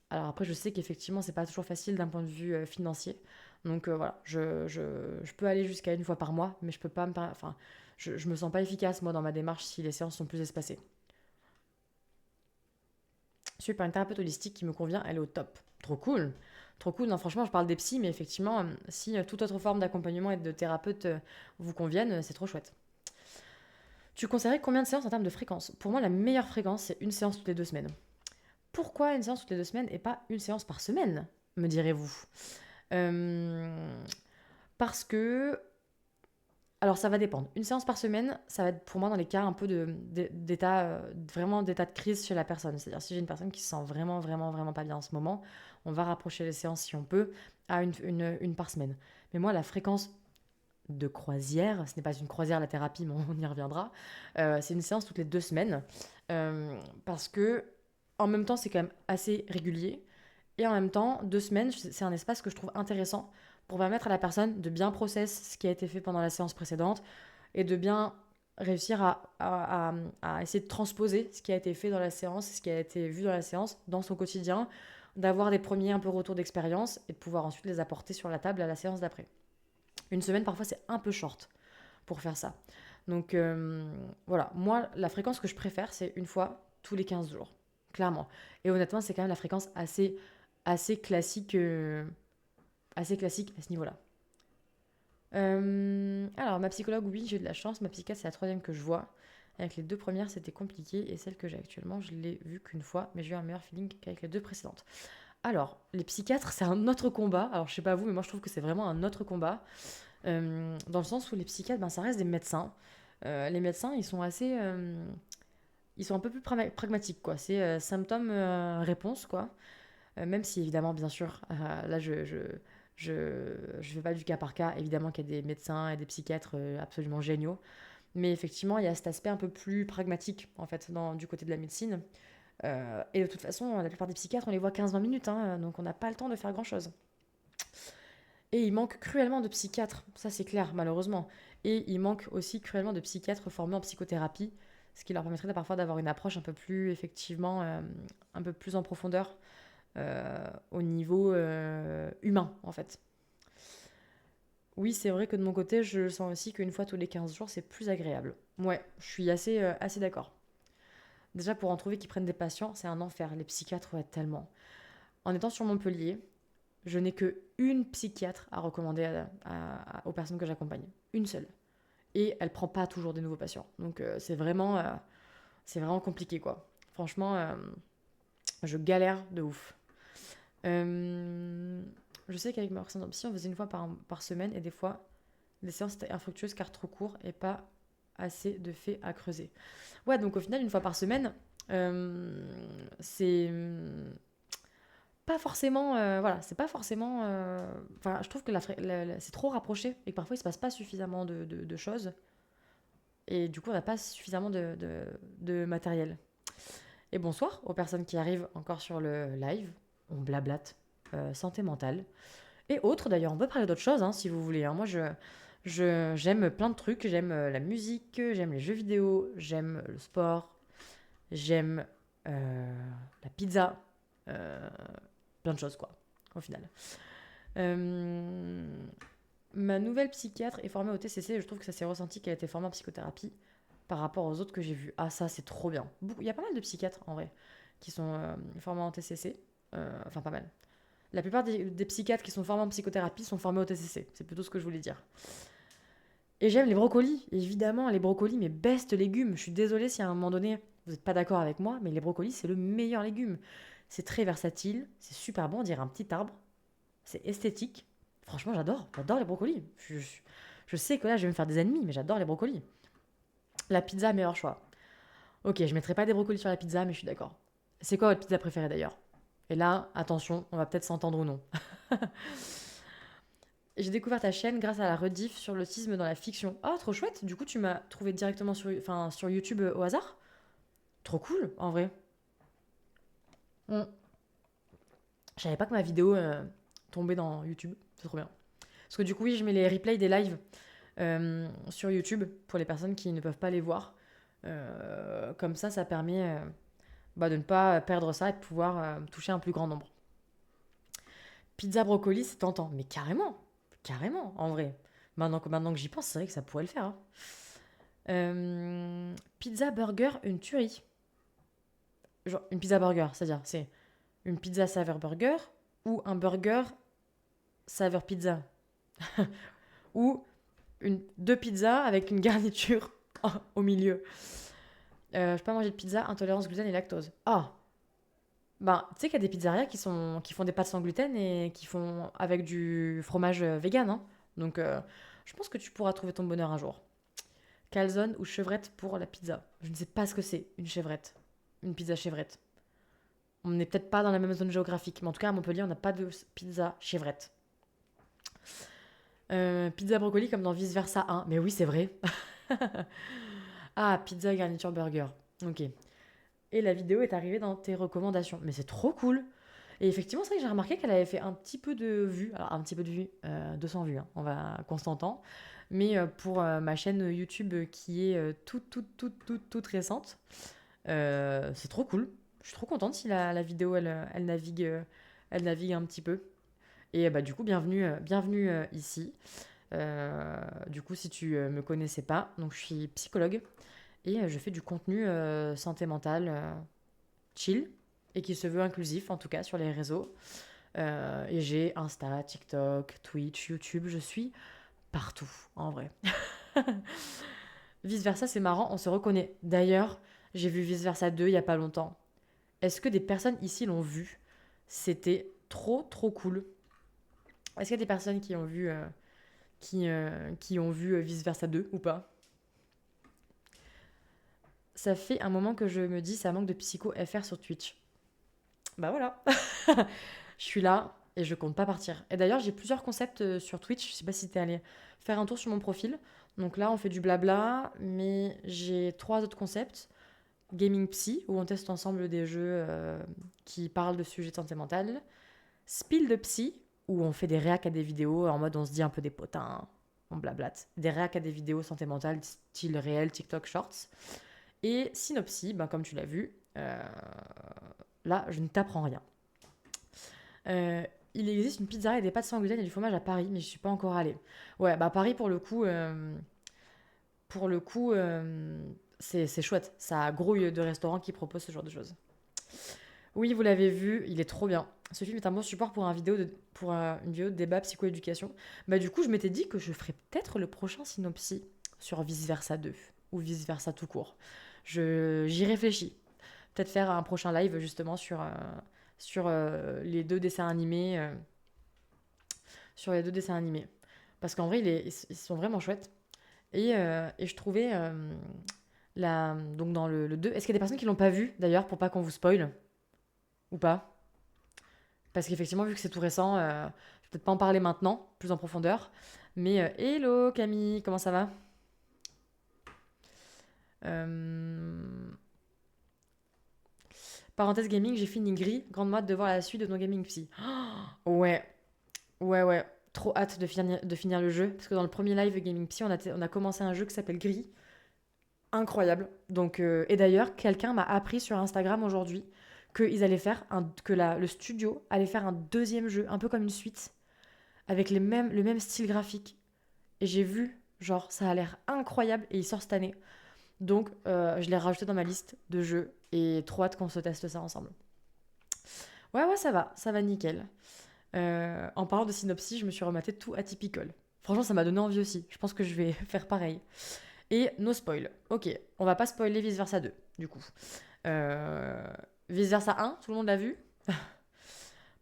alors après, je sais qu'effectivement, c'est pas toujours facile d'un point de vue financier. Donc voilà, je peux aller jusqu'à une fois par mois, mais je peux pas enfin, je me sens pas efficace, moi, dans ma démarche si les séances sont plus espacées. Suivie par une thérapeute holistique qui me convient, elle est au top. Trop cool. Trop cool. Non, franchement, je parle des psys, mais effectivement, si toute autre forme d'accompagnement et de thérapeute vous conviennent, c'est trop chouette. Tu conseillerais combien de séances en termes de fréquence? Pour moi, la meilleure fréquence, c'est une séance toutes les 2 semaines. Pourquoi une séance toutes les 2 semaines et pas une séance par semaine, me direz-vous? Euh, Parce que alors ça va dépendre. Une séance par semaine, ça va être pour moi dans les cas un peu d'état, vraiment d'état de crise chez la personne. C'est-à-dire si j'ai une personne qui se sent vraiment, vraiment, vraiment pas bien en ce moment, on va rapprocher les séances si on peut à une par semaine. Mais moi, la fréquence de croisière, ce n'est pas une croisière la thérapie, mais on y reviendra, c'est une séance toutes les 2 semaines. Parce que en même temps, c'est quand même assez régulier. Et en même temps, 2 semaines, c'est un espace que je trouve intéressant pour permettre à la personne de bien process ce qui a été fait pendant la séance précédente et de bien réussir à essayer de transposer ce qui a été fait dans la séance, ce qui a été vu dans la séance, dans son quotidien, d'avoir des premiers un peu retours d'expérience et de pouvoir ensuite les apporter sur la table à la séance d'après. Une semaine, parfois, c'est un peu short pour faire ça. Donc voilà, moi, la fréquence que je préfère, c'est une fois tous les 15 jours, clairement. Et honnêtement, c'est quand même la fréquence assez classique, assez classique à ce niveau-là. Alors, ma psychologue, oui, j'ai eu de la chance. Ma psychiatre, c'est la troisième que je vois. Avec les 2 premières, c'était compliqué. Et celle que j'ai actuellement, je l'ai vue qu'une fois. Mais j'ai eu un meilleur feeling qu'avec les 2 précédentes. Alors, les psychiatres, c'est un autre combat. Alors, je sais pas vous, mais moi, je trouve que c'est vraiment un autre combat. Dans le sens où les psychiatres, ben, ça reste des médecins. Les médecins, ils sont assez... ils sont un peu plus pragmatiques, quoi. C'est symptômes-réponse, quoi. Même si, évidemment, bien sûr, là, je fais pas du cas par cas. Évidemment qu'il y a des médecins et des psychiatres absolument géniaux. Mais effectivement, il y a cet aspect un peu plus pragmatique, en fait, du côté de la médecine. Et de toute façon, la plupart des psychiatres, on les voit 15-20 minutes, hein, donc on n'a pas le temps de faire grand-chose. Et il manque cruellement de psychiatres, ça c'est clair, malheureusement. Et il manque aussi cruellement de psychiatres formés en psychothérapie, ce qui leur permettrait parfois d'avoir une approche un peu plus, effectivement, un peu plus en profondeur au niveau humain, en fait. Oui, c'est vrai que de mon côté, je sens aussi qu'une fois tous les 15 jours, c'est plus agréable. Ouais, je suis assez d'accord. Déjà, pour en trouver qui prennent des patients, c'est un enfer. Les psychiatres, ouais, tellement. En étant sur Montpellier, je n'ai que une psychiatre à recommander aux personnes que j'accompagne. Une seule. Et elle prend pas toujours des nouveaux patients. Donc c'est vraiment compliqué, quoi. Franchement, je galère de ouf. Euh, je sais qu'avec ma précédente psy, on faisait une fois par semaine et des fois, les séances étaient infructueuses car trop court et pas assez de faits à creuser. Ouais, donc au final, une fois par semaine, c'est pas forcément. Voilà, c'est pas forcément. Enfin, je trouve que c'est trop rapproché et que parfois il se passe pas suffisamment de choses. Et du coup, on n'a pas suffisamment de matériel. Et bonsoir aux personnes qui arrivent encore sur le live. On blablate. Santé mentale. Et autres d'ailleurs, on peut parler d'autres choses hein, si vous voulez. Hein. Moi, j'aime plein de trucs. J'aime la musique, j'aime les jeux vidéo, j'aime le sport, j'aime la pizza. Euh, Plein de choses, quoi, au final. Euh, Ma nouvelle psychiatre est formée au TCC et je trouve que ça s'est ressenti qu'elle était formée en psychothérapie par rapport aux autres que j'ai vus. Ah, ça, c'est trop bien. Il y a pas mal de psychiatres, en vrai, qui sont formés en TCC. Enfin, pas mal. La plupart des psychiatres qui sont formés en psychothérapie sont formés au TCC. C'est plutôt ce que je voulais dire. Et j'aime les brocolis, évidemment, les brocolis, mes best légumes. Je suis désolée si à un moment donné, vous n'êtes pas d'accord avec moi, mais les brocolis, c'est le meilleur légume. C'est très versatile, c'est super bon, on dirait un petit arbre, c'est esthétique. Franchement, j'adore les brocolis. Je sais que là, je vais me faire des ennemis, mais j'adore les brocolis. La pizza, meilleur choix. Ok, je mettrai pas des brocolis sur la pizza, mais je suis d'accord. C'est quoi votre pizza préférée d'ailleurs? Et là, attention, on va peut-être s'entendre ou non. J'ai découvert ta chaîne grâce à la rediff sur l'autisme dans la fiction. Ah, trop chouette. Du coup, tu m'as trouvé directement sur YouTube au hasard. Trop cool, en vrai. Mm. Je savais pas que ma vidéo tombait dans YouTube. C'est trop bien. Parce que du coup, oui, je mets les replays des lives sur YouTube pour les personnes qui ne peuvent pas les voir. Comme ça permet de ne pas perdre ça et de pouvoir toucher un plus grand nombre. Pizza brocoli, c'est tentant. Mais carrément, carrément, en vrai. Maintenant que j'y pense, c'est vrai que ça pourrait le faire, hein. Pizza burger, une tuerie. Genre, une pizza burger, c'est-à-dire, c'est une pizza saveur burger ou un burger saveur pizza. Ou deux pizzas avec une garniture au milieu. Je peux pas manger de pizza, intolérance gluten et lactose. Ah, ben, tu sais qu'il y a des pizzerias qui font des pâtes sans gluten et qui font avec du fromage vegan, hein. Donc, je pense que tu pourras trouver ton bonheur un jour. Calzone ou chevrette pour la pizza. Je ne sais pas ce que c'est, une chevrette. Une pizza chevrette. On n'est peut-être pas dans la même zone géographique, mais en tout cas à Montpellier, on n'a pas de pizza chevrette. Pizza brocoli comme dans Vice Versa 1. Mais oui, c'est vrai. Ah, pizza garniture burger. Ok. Et la vidéo est arrivée dans tes recommandations. Mais c'est trop cool. Et effectivement, c'est vrai que j'ai remarqué qu'elle avait fait un petit peu de vues. Alors, un petit peu de vues, 200 vues, hein, on va Constantin. Mais pour ma chaîne YouTube qui est toute récente, c'est trop cool. Je suis trop contente si la vidéo, elle navigue un petit peu. Et du coup, bienvenue ici. Du coup, si tu me connaissais pas, donc je suis psychologue et je fais du contenu santé mentale chill et qui se veut inclusif, en tout cas sur les réseaux. Et j'ai Insta, TikTok, Twitch, YouTube, je suis partout, en vrai. Vice Versa, c'est marrant, on se reconnaît. D'ailleurs, j'ai vu Vice Versa 2 il y a pas longtemps. Est-ce que des personnes ici l'ont vu? C'était trop cool. Est-ce qu'il y a des personnes qui ont vu, qui ont vu Vice Versa 2 ou pas? Ça fait un moment que je me dis, ça manque de psycho FR sur Twitch. Bah voilà. Je suis là et je compte pas partir. Et d'ailleurs, j'ai plusieurs concepts sur Twitch. Je sais pas si t'es allé faire un tour sur mon profil. Donc là, on fait du blabla, mais j'ai 3 autres concepts. Gaming Psy, où on teste ensemble des jeux qui parlent de sujets de santé mentale. Spill de Psy, où on fait des réacs à des vidéos en mode on se dit un peu des potins, on blablate. Des réacs à des vidéos santé mentale, style réel, TikTok Shorts. Et Synopsie, comme tu l'as vu, là, je ne t'apprends rien. Euh, il existe une pizzeria et des pâtes sans gluten et du fromage à Paris, mais je suis pas encore allée. Ouais, Paris pour le coup, c'est chouette. Ça grouille de restaurants qui proposent ce genre de choses. Oui, vous l'avez vu, il est trop bien. Ce film est un bon support pour, une vidéo de débat psychoéducation. Du coup, je m'étais dit que je ferais peut-être le prochain synopsis sur Vice Versa 2 ou Vice Versa tout court. J'y réfléchis. Peut-être faire un prochain live justement sur les deux dessins animés. Sur les deux dessins animés. Parce qu'en vrai, ils sont vraiment chouettes. Et je trouvais, donc dans le 2, est-ce qu'il y a des personnes qui l'ont pas vu d'ailleurs pour pas qu'on vous spoil? Ou pas? Parce qu'effectivement, vu que c'est tout récent, je vais peut-être pas en parler maintenant, plus en profondeur. Mais hello Camille, comment ça va? Euh, Parenthèse gaming, j'ai fini gris. Grande hâte de voir la suite de ton gaming psy. Ouais, ouais. Trop hâte de finir le jeu. Parce que dans le premier live Gaming Psy, on a commencé un jeu qui s'appelle Gris. Incroyable. Donc, et d'ailleurs, quelqu'un m'a appris sur Instagram aujourd'hui qu'ils allaient faire le studio allait faire un deuxième jeu, un peu comme une suite, avec le même style graphique. Et j'ai vu, genre, ça a l'air incroyable et il sort cette année. Donc, je l'ai rajouté dans ma liste de jeux et trop hâte qu'on se teste ça ensemble. Ouais, ça va nickel. En parlant de synopsis, je me suis rematé tout Atypical. Franchement, ça m'a donné envie aussi. Je pense que je vais faire pareil. Et no spoil. Ok, on va pas spoiler Vice Versa 2, du coup. Euh, Vice Versa 1, tout le monde l'a vu.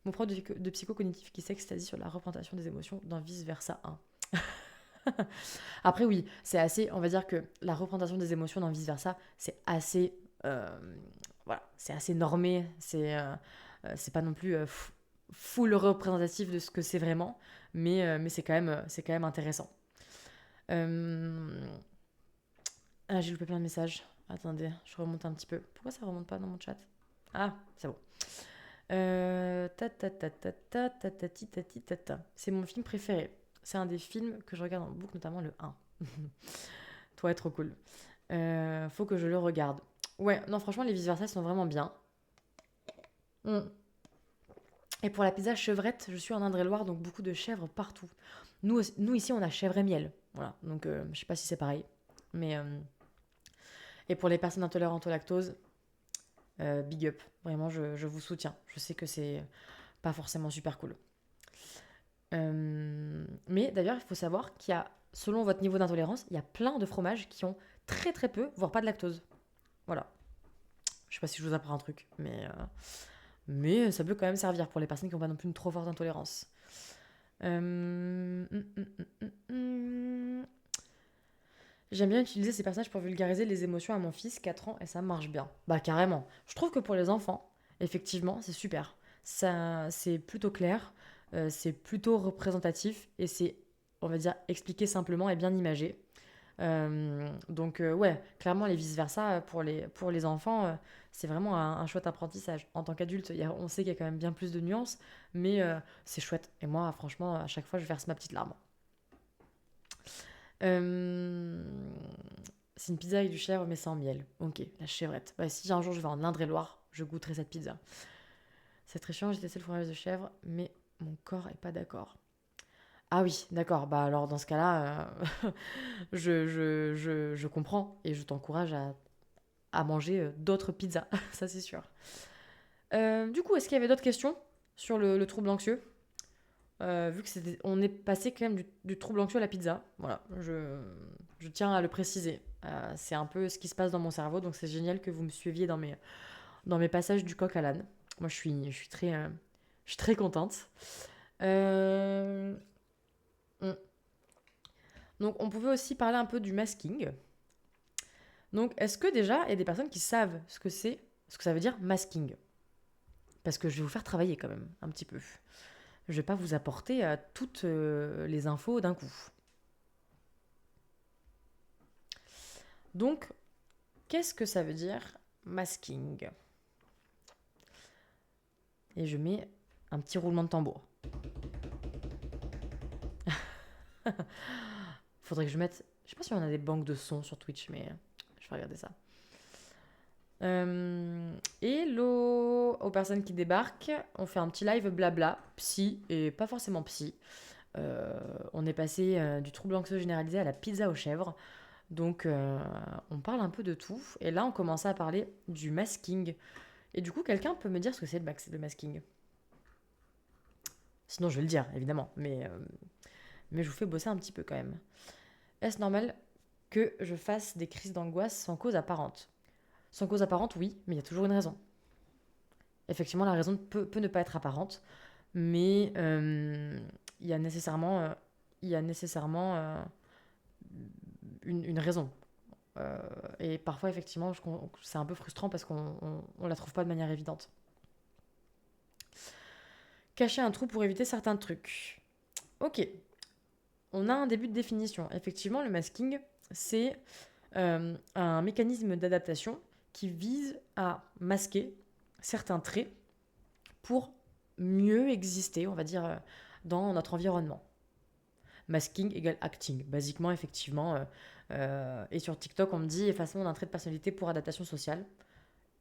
Mon prof de psychocognitif qui s'extasie sur la représentation des émotions dans Vice Versa 1. Après, oui, c'est assez. On va dire que la représentation des émotions dans Vice Versa, c'est assez. Voilà, c'est assez normé. C'est pas non plus full représentatif de ce que c'est vraiment, mais c'est quand même intéressant. J'ai loupé plein de messages. Attendez, je remonte un petit peu. Pourquoi ça remonte pas dans mon chat? Ah, c'est bon. C'est mon film préféré. C'est un des films que je regarde en boucle, notamment le 1. Toi, trop cool. Faut que je le regarde. Ouais, non, franchement, les vice-versa sont vraiment bien. Mm. Et pour la pizza chevrette, je suis en Indre-et-Loire, donc beaucoup de chèvres partout. Nous ici, on a chèvre et miel. Voilà, donc je sais pas si c'est pareil. Mais, et pour les personnes intolérantes au lactose, big up. Vraiment, je vous soutiens. Je sais que c'est pas forcément super cool. Mais d'ailleurs, il faut savoir qu'il y a, selon votre niveau d'intolérance, il y a plein de fromages qui ont très très peu, voire pas de lactose. Voilà. Je sais pas si je vous apprends un truc, mais ça peut quand même servir pour les personnes qui n'ont pas non plus une trop forte intolérance. J'aime bien utiliser ces passages pour vulgariser les émotions à mon fils, 4 ans, et ça marche bien. Bah carrément. Je trouve que pour les enfants, effectivement, c'est super. Ça, c'est plutôt clair, c'est plutôt représentatif, et c'est, on va dire, expliqué simplement et bien imagé. Donc ouais, clairement les vice-versa pour les enfants, c'est vraiment un chouette apprentissage. En tant qu'adulte, on sait qu'il y a quand même bien plus de nuances, mais c'est chouette. Et moi, franchement, à chaque fois, je verse ma petite larme. Euh, c'est une pizza avec du chèvre, mais sans miel. Ok, la chèvrette. Bah, si un jour je vais en Indre-et-Loire, je goûterai cette pizza. C'est très chiant, j'ai testé le fromage de chèvre, mais mon corps est pas d'accord. Ah oui, d'accord. Bah alors dans ce cas-là, je comprends et je t'encourage à manger d'autres pizzas, ça c'est sûr. Du coup, est-ce qu'il y avait d'autres questions sur le trouble anxieux? Vu que on est passé quand même du trouble anxieux à la pizza. Voilà, je tiens à le préciser. C'est un peu ce qui se passe dans mon cerveau, donc c'est génial que vous me suiviez dans mes passages du coq à l'âne. Moi, je suis très contente. Euh, on- donc, on pouvait aussi parler un peu du masking. Donc, est-ce que déjà, il y a des personnes qui savent ce que ça veut dire masking? Parce que je vais vous faire travailler quand même, un petit peu. Je vais pas vous apporter toutes les infos d'un coup. Donc, qu'est-ce que ça veut dire masking? Et je mets un petit roulement de tambour. Faudrait que je mette. Je sais pas si on a des banques de sons sur Twitch, mais je vais regarder ça. Hello aux personnes qui débarquent. On fait un petit live blabla, psy et pas forcément psy. On est passé du trouble anxieux généralisé à la pizza aux chèvres. Donc on parle un peu de tout. Et là, on commence à parler du masking. Et du coup, quelqu'un peut me dire ce que c'est le masking? Sinon, je vais le dire, évidemment. Mais je vous fais bosser un petit peu quand même. Est-ce normal que je fasse des crises d'angoisse sans cause apparente? Sans cause apparente, oui, mais il y a toujours une raison. Effectivement, la raison peut ne pas être apparente, mais il y a nécessairement, il y a nécessairement une raison. Euh, et parfois, effectivement, c'est un peu frustrant parce qu'on la trouve pas de manière évidente. Cacher un trou pour éviter certains trucs. Ok, on a un début de définition. Effectivement, le masking, c'est un mécanisme d'adaptation qui vise à masquer certains traits pour mieux exister, on va dire, dans notre environnement. Masking égale acting. Basiquement, effectivement. Et sur TikTok, on me dit effacement d'un trait de personnalité pour adaptation sociale.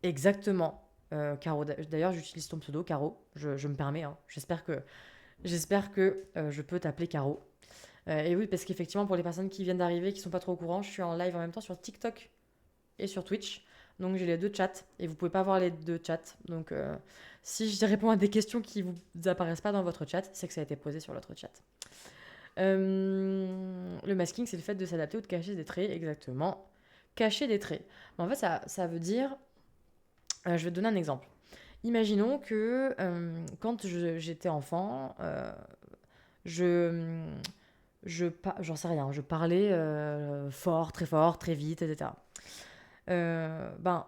Exactement. Caro, d'ailleurs, j'utilise ton pseudo, Caro. Je me permets. Hein. J'espère que je peux t'appeler Caro. Et oui, parce qu'effectivement, pour les personnes qui viennent d'arriver, qui sont pas trop au courant, je suis en live en même temps sur TikTok et sur Twitch. Donc j'ai les deux chats et vous pouvez pas voir les deux chats. Donc si je réponds à des questions qui vous apparaissent pas dans votre chat, c'est que ça a été posé sur l'autre chat. Le masking, c'est le fait de s'adapter ou de cacher des traits, exactement. Cacher des traits. En fait, ça veut dire. Je vais te donner un exemple. Imaginons que quand j'étais enfant, je, j'en sais rien, je parlais fort, très vite, etc. Ben,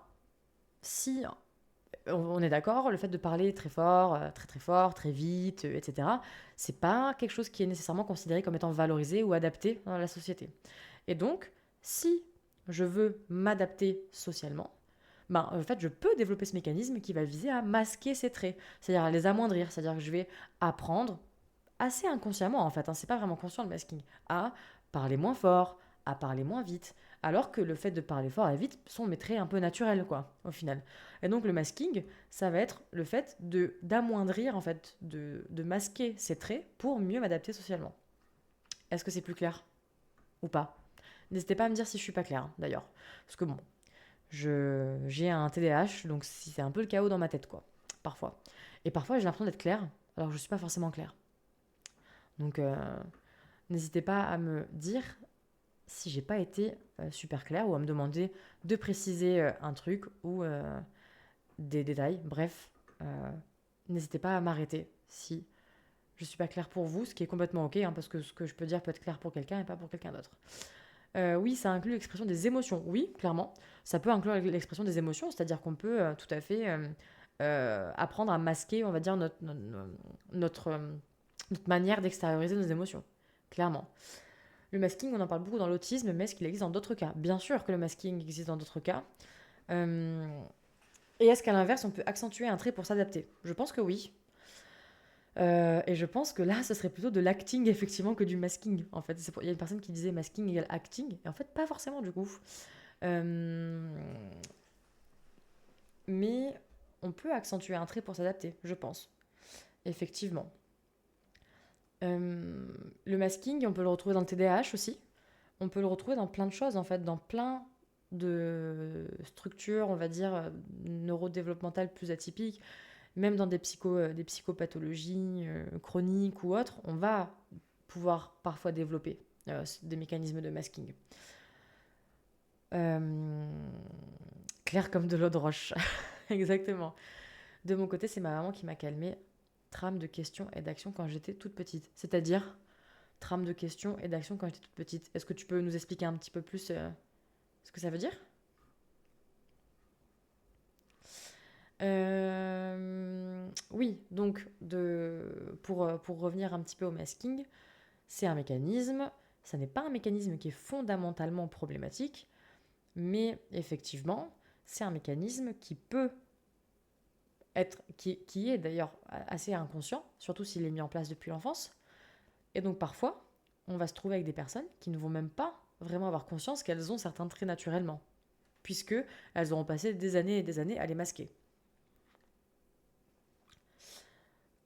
si on est d'accord, le fait de parler très fort, très fort, très vite, etc., c'est pas quelque chose qui est nécessairement considéré comme étant valorisé ou adapté dans la société. Et donc, si je veux m'adapter socialement, ben, en fait, je peux développer ce mécanisme qui va viser à masquer ces traits, c'est-à-dire à les amoindrir, c'est-à-dire que je vais apprendre assez inconsciemment en fait, hein, c'est pas vraiment conscient le masking, à parler moins fort, à parler moins vite, Alors que le fait de parler fort et vite sont mes traits un peu naturels, quoi, au final. Et donc le masking, ça va être le fait d'amoindrir, en fait, de masquer ces traits pour mieux m'adapter socialement. Est-ce que c'est plus clair ou pas? N'hésitez pas à me dire si je suis pas claire, hein, d'ailleurs. Parce que bon, j'ai un TDAH, donc c'est un peu le chaos dans ma tête, quoi, parfois. Et parfois, j'ai l'impression d'être claire, alors que je suis pas forcément claire. Donc, n'hésitez pas à me dire si j'ai pas été super claire ou à me demander de préciser un truc ou des détails. Bref, n'hésitez pas à m'arrêter si je suis pas claire pour vous, ce qui est complètement ok, hein, parce que ce que je peux dire peut être clair pour quelqu'un et pas pour quelqu'un d'autre. Oui, ça inclut l'expression des émotions. Oui, clairement. Ça peut inclure l'expression des émotions, c'est-à-dire qu'on peut tout à fait apprendre à masquer, on va dire, notre manière d'extérioriser nos émotions. Clairement. Le masking, on en parle beaucoup dans l'autisme, mais est-ce qu'il existe dans d'autres cas? Bien sûr que le masking existe dans d'autres cas. Euh, et est-ce qu'à l'inverse, on peut accentuer un trait pour s'adapter? Je pense que oui. Et je pense que là, ce serait plutôt de l'acting, effectivement, que du masking. En fait, il y a une personne qui disait masking égale acting, et en fait, pas forcément du coup. Euh, mais on peut accentuer un trait pour s'adapter, je pense. Effectivement. Euh, le masking, on peut le retrouver dans le TDAH aussi. On peut le retrouver dans plein de choses, en fait, dans plein de structures, on va dire, neurodéveloppementales plus atypiques, même dans des psychopathologies chroniques ou autres, on va pouvoir parfois développer des mécanismes de masking. Euh, Clair comme de l'eau de roche. Exactement. De mon côté, c'est ma maman qui m'a calmée. Trame de questions et d'actions quand j'étais toute petite. C'est-à-dire, trame de questions et d'actions quand j'étais toute petite. Est-ce que tu peux nous expliquer un petit peu plus ce que ça veut dire? Oui, donc pour revenir un petit peu au masking, c'est un mécanisme, ça n'est pas un mécanisme qui est fondamentalement problématique, mais effectivement, c'est un mécanisme qui peut être, qui est d'ailleurs assez inconscient, surtout s'il est mis en place depuis l'enfance. Et donc parfois, on va se trouver avec des personnes qui ne vont même pas vraiment avoir conscience qu'elles ont certains traits naturellement, puisque elles auront passé des années et des années à les masquer.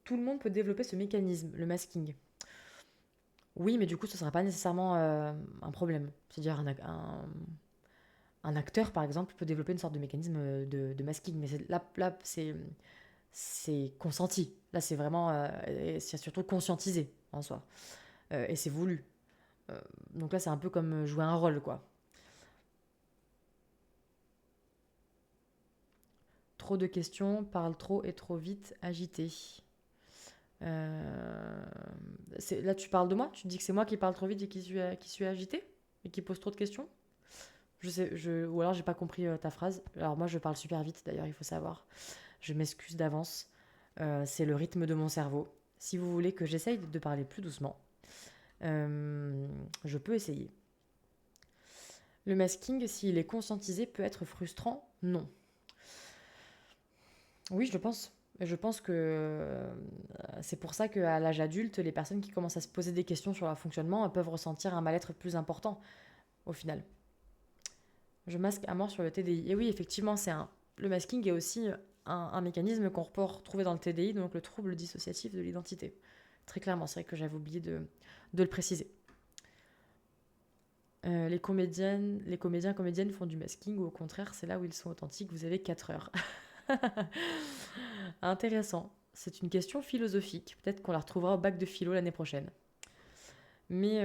Tout le monde peut développer ce mécanisme, le masking. Oui, mais du coup, ce ne sera pas nécessairement un problème. C'est-à-dire un acteur, par exemple, peut développer une sorte de mécanisme de masking, mais là c'est consenti. Là, c'est vraiment, c'est surtout conscientisé en soi, et c'est voulu. Donc là, c'est un peu comme jouer un rôle, quoi. Trop de questions, parle trop et trop vite, agité. Euh, Là, tu parles de moi? Tu te dis que c'est moi qui parle trop vite et qui suis agité? Et qui pose trop de questions? Ou alors j'ai pas compris ta phrase. Alors moi, je parle super vite, d'ailleurs, il faut savoir. Je m'excuse d'avance. C'est le rythme de mon cerveau. Si vous voulez que j'essaye de parler plus doucement, je peux essayer. Le masking, s'il est conscientisé, peut être frustrant? Non. Oui, je le pense. Je pense que c'est pour ça qu'à l'âge adulte, les personnes qui commencent à se poser des questions sur leur fonctionnement peuvent ressentir un mal-être plus important, au final. Je masque à mort sur le TDI. Et oui, effectivement, le masking est aussi un mécanisme qu'on peut retrouver dans le TDI, donc le trouble dissociatif de l'identité. Très clairement, c'est vrai que j'avais oublié de le préciser. Comédiennes font du masking ou au contraire, c'est là où ils sont authentiques. Vous avez 4 heures. Intéressant. C'est une question philosophique. Peut-être qu'on la retrouvera au bac de philo l'année prochaine. Mais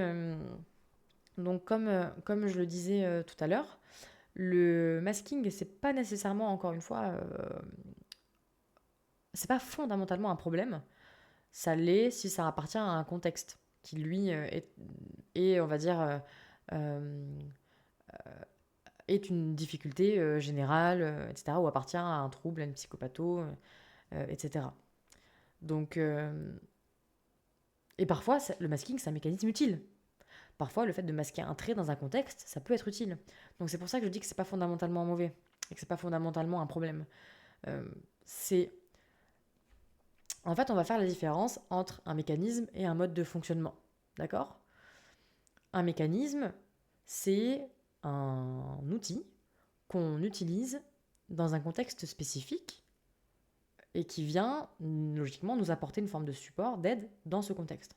donc, comme je le disais tout à l'heure, le masking, c'est pas nécessairement, encore une fois, c'est pas fondamentalement un problème. Ça l'est si ça appartient à un contexte qui, lui, est, on va dire, euh, est une difficulté générale, etc., ou appartient à un trouble, à une psychopatho, etc. Donc, et parfois, le masking, c'est un mécanisme utile. Parfois, le fait de masquer un trait dans un contexte, ça peut être utile. Donc c'est pour ça que je dis que c'est pas fondamentalement mauvais et que c'est pas fondamentalement un problème. Euh, c'est En fait, on va faire la différence entre un mécanisme et un mode de fonctionnement. D'accord? Un mécanisme, c'est un outil qu'on utilise dans un contexte spécifique et qui vient logiquement nous apporter une forme de support, d'aide dans ce contexte.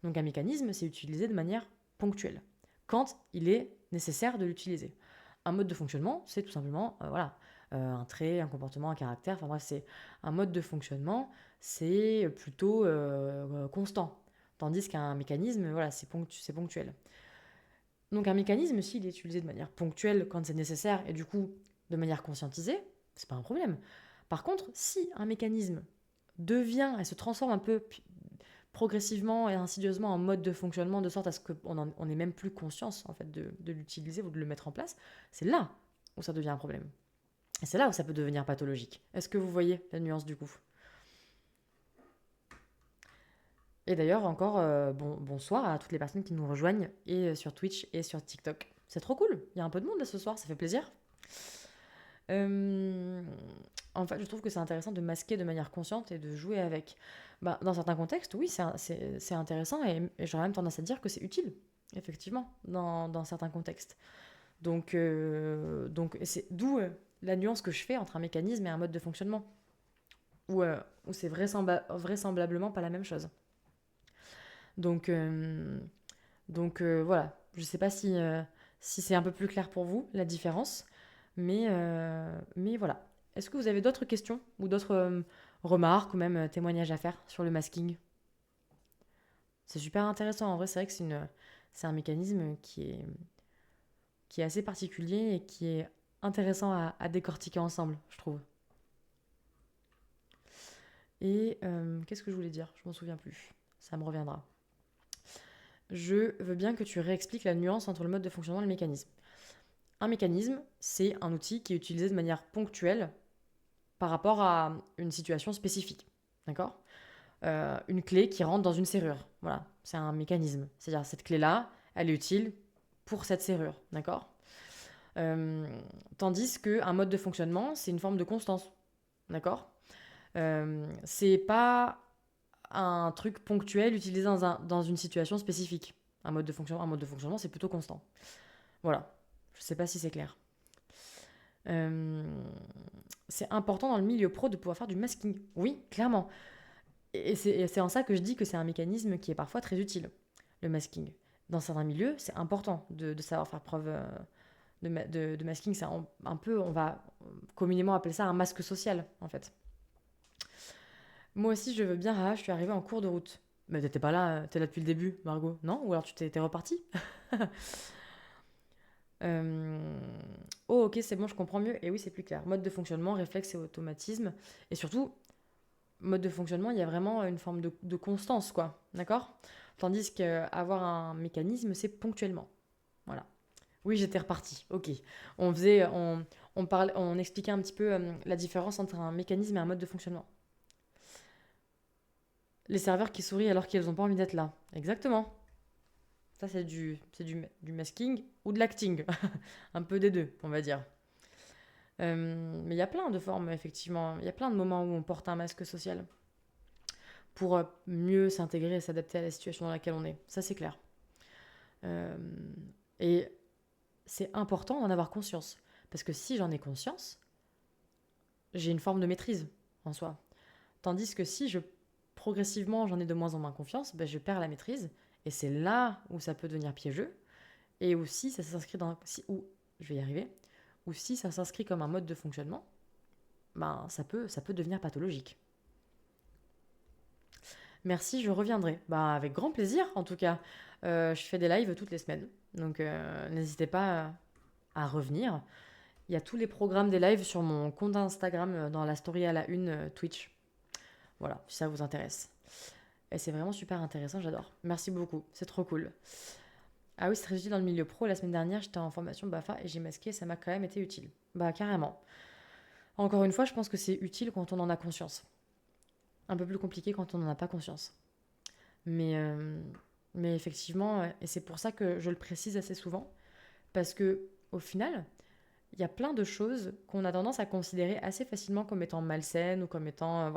Donc un mécanisme, c'est utilisé de manière ponctuelle, quand il est nécessaire de l'utiliser. Un mode de fonctionnement, c'est tout simplement un trait, un comportement, un caractère, enfin bref, c'est un mode de fonctionnement, c'est plutôt constant. Tandis qu'un mécanisme, c'est ponctuel. Donc un mécanisme, s'il est utilisé de manière ponctuelle quand c'est nécessaire et du coup de manière conscientisée, c'est pas un problème. Par contre, si un mécanisme devient et se transforme un peu progressivement et insidieusement en mode de fonctionnement de sorte à ce qu'on n'ait même plus conscience en fait de l'utiliser ou de le mettre en place, c'est là où ça devient un problème. Et c'est là où ça peut devenir pathologique. Est-ce que vous voyez la nuance du coup? Et d'ailleurs, encore bonsoir à toutes les personnes qui nous rejoignent et sur Twitch et sur TikTok. C'est trop cool, il y a un peu de monde là ce soir, ça fait plaisir. En fait, je trouve que c'est intéressant de masquer de manière consciente et de jouer avec. Dans certains contextes, oui, c'est intéressant et j'aurais même tendance à dire que c'est utile, effectivement, dans certains contextes. Donc c'est d'où la nuance que je fais entre un mécanisme et un mode de fonctionnement, où c'est vraisemblablement pas la même chose. Donc, voilà, je sais pas si c'est un peu plus clair pour vous, la différence, mais voilà. Est-ce que vous avez d'autres questions ou d'autres remarques ou même témoignages à faire sur le masking? C'est super intéressant, en vrai, c'est vrai que c'est un mécanisme qui est assez particulier et qui est intéressant à décortiquer ensemble, je trouve. Et qu'est-ce que je voulais dire? Je m'en souviens plus. Ça me reviendra. Je veux bien que tu réexpliques la nuance entre le mode de fonctionnement et le mécanisme. Un mécanisme, c'est un outil qui est utilisé de manière ponctuelle par rapport à une situation spécifique. D'accord? Une clé qui rentre dans une serrure. Voilà, c'est un mécanisme. C'est-à-dire cette clé-là, elle est utile pour cette serrure. D'accord? Tandis qu'un mode de fonctionnement, c'est une forme de constance. D'accord? C'est pas un truc ponctuel utilisé dans une situation spécifique. Un mode de fonctionnement, c'est plutôt constant. Voilà. Je sais pas si c'est clair. C'est important dans le milieu pro de pouvoir faire du masking. Oui, clairement. Et c'est en ça que je dis que c'est un mécanisme qui est parfois très utile, le masking. Dans certains milieux, c'est important de savoir faire preuve de masking. C'est un peu, on va communément appeler ça un masque social, en fait. Moi aussi, je veux bien, je suis arrivée en cours de route. Mais t'étais pas là, t'es là depuis le début, Margot, non? Ou alors t'es repartie? Euh, Oh, ok, c'est bon, je comprends mieux. Et oui, c'est plus clair. Mode de fonctionnement, réflexe et automatisme. Et surtout, mode de fonctionnement, il y a vraiment une forme de constance, quoi. D'accord? Tandis qu'avoir un mécanisme, c'est ponctuellement. Voilà. Oui, j'étais repartie. Ok. On expliquait un petit peu la différence entre un mécanisme et un mode de fonctionnement. Les serveurs qui sourient alors qu'ils n'ont pas envie d'être là. Exactement. Ça, c'est du masking ou de l'acting. Un peu des deux, on va dire. Mais il y a plein de formes, effectivement. Il y a plein de moments où on porte un masque social pour mieux s'intégrer et s'adapter à la situation dans laquelle on est. Ça, c'est clair. Euh, et c'est important d'en avoir conscience. Parce que si j'en ai conscience, j'ai une forme de maîtrise en soi. Tandis que si progressivement j'en ai de moins en moins confiance, je perds la maîtrise. Et c'est là où ça peut devenir piégeux. Et aussi, ça s'inscrit je vais y arriver, ou si ça s'inscrit comme un mode de fonctionnement, ça peut devenir pathologique. Merci, je reviendrai. Avec grand plaisir, en tout cas. Je fais des lives toutes les semaines, donc n'hésitez pas à revenir. Il y a tous les programmes des lives sur mon compte Instagram, dans la story à la une Twitch. Voilà, si ça vous intéresse. Et c'est vraiment super intéressant, j'adore. Merci beaucoup, c'est trop cool. Ah oui, c'est très utile dans le milieu pro. La semaine dernière, j'étais en formation BAFA et j'ai masqué, ça m'a quand même été utile. Carrément. Encore une fois, je pense que c'est utile quand on en a conscience. Un peu plus compliqué quand on n'en a pas conscience. Mais effectivement, et c'est pour ça que je le précise assez souvent, parce que au final, il y a plein de choses qu'on a tendance à considérer assez facilement comme étant malsaines ou comme étant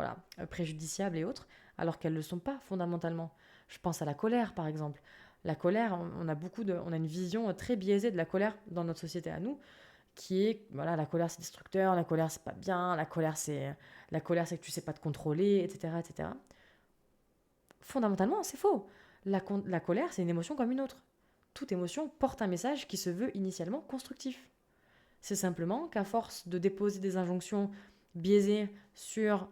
préjudiciables et autres, alors qu'elles ne le sont pas fondamentalement. Je pense à la colère, par exemple. La colère, on a une vision très biaisée de la colère dans notre société à nous, qui est, voilà, la colère c'est destructeur, la colère c'est pas bien, la colère c'est que tu sais pas te contrôler, etc., etc. Fondamentalement, c'est faux. La colère, c'est une émotion comme une autre. Toute émotion porte un message qui se veut initialement constructif. C'est simplement qu'à force de déposer des injonctions biaisées sur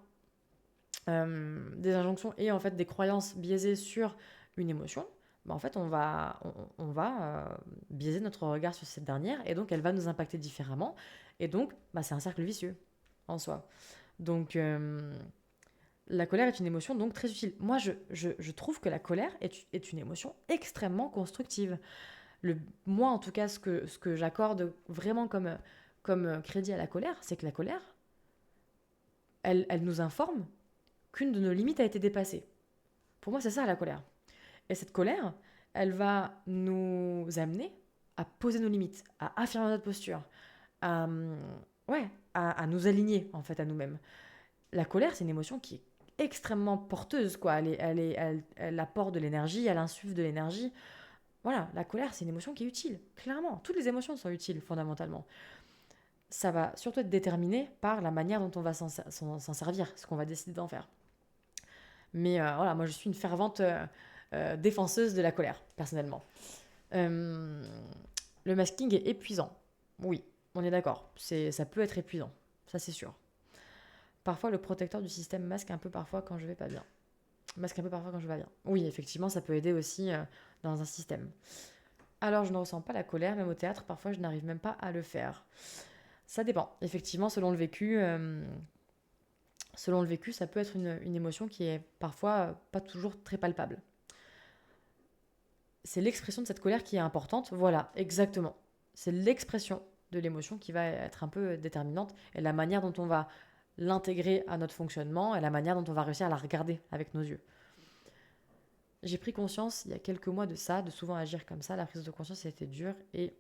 des injonctions et en fait des croyances biaisées sur une émotion, bah, en fait on va biaiser notre regard sur cette dernière et donc elle va nous impacter différemment et donc bah, c'est un cercle vicieux en soi. Donc la colère est une émotion donc très utile. Moi je trouve que la colère est une émotion extrêmement constructive. Moi en tout cas ce que j'accorde vraiment comme crédit à la colère, c'est que la colère, elle nous informe qu'une de nos limites a été dépassée. Pour moi, c'est ça la colère. Et cette colère, elle va nous amener à poser nos limites, à affirmer notre posture, à, ouais, à nous aligner en fait à nous-mêmes. La colère, c'est une émotion qui est extrêmement porteuse, quoi. Elle apporte de l'énergie, elle insuffle de l'énergie. Voilà, la colère, c'est une émotion qui est utile, clairement. Toutes les émotions sont utiles, fondamentalement. Ça va surtout être déterminé par la manière dont on va s'en servir, ce qu'on va décider d'en faire. Mais voilà, moi je suis une fervente défenseuse de la colère, personnellement. Euh, le masking est épuisant. Oui, on est d'accord. Ça peut être épuisant, ça c'est sûr. Parfois le protecteur du système masque un peu parfois quand je vais pas bien. Masque un peu parfois quand je vais pas bien. Oui, effectivement, ça peut aider aussi dans un système. Alors je ne ressens pas la colère, même au théâtre, parfois je n'arrive même pas à le faire. Ça dépend. Effectivement, selon le vécu, ça peut être une émotion qui est parfois pas toujours très palpable. C'est l'expression de cette colère qui est importante. Voilà, exactement. C'est l'expression de l'émotion qui va être un peu déterminante et la manière dont on va l'intégrer à notre fonctionnement et la manière dont on va réussir à la regarder avec nos yeux. J'ai pris conscience il y a quelques mois de ça, de souvent agir comme ça. La prise de conscience a été dure et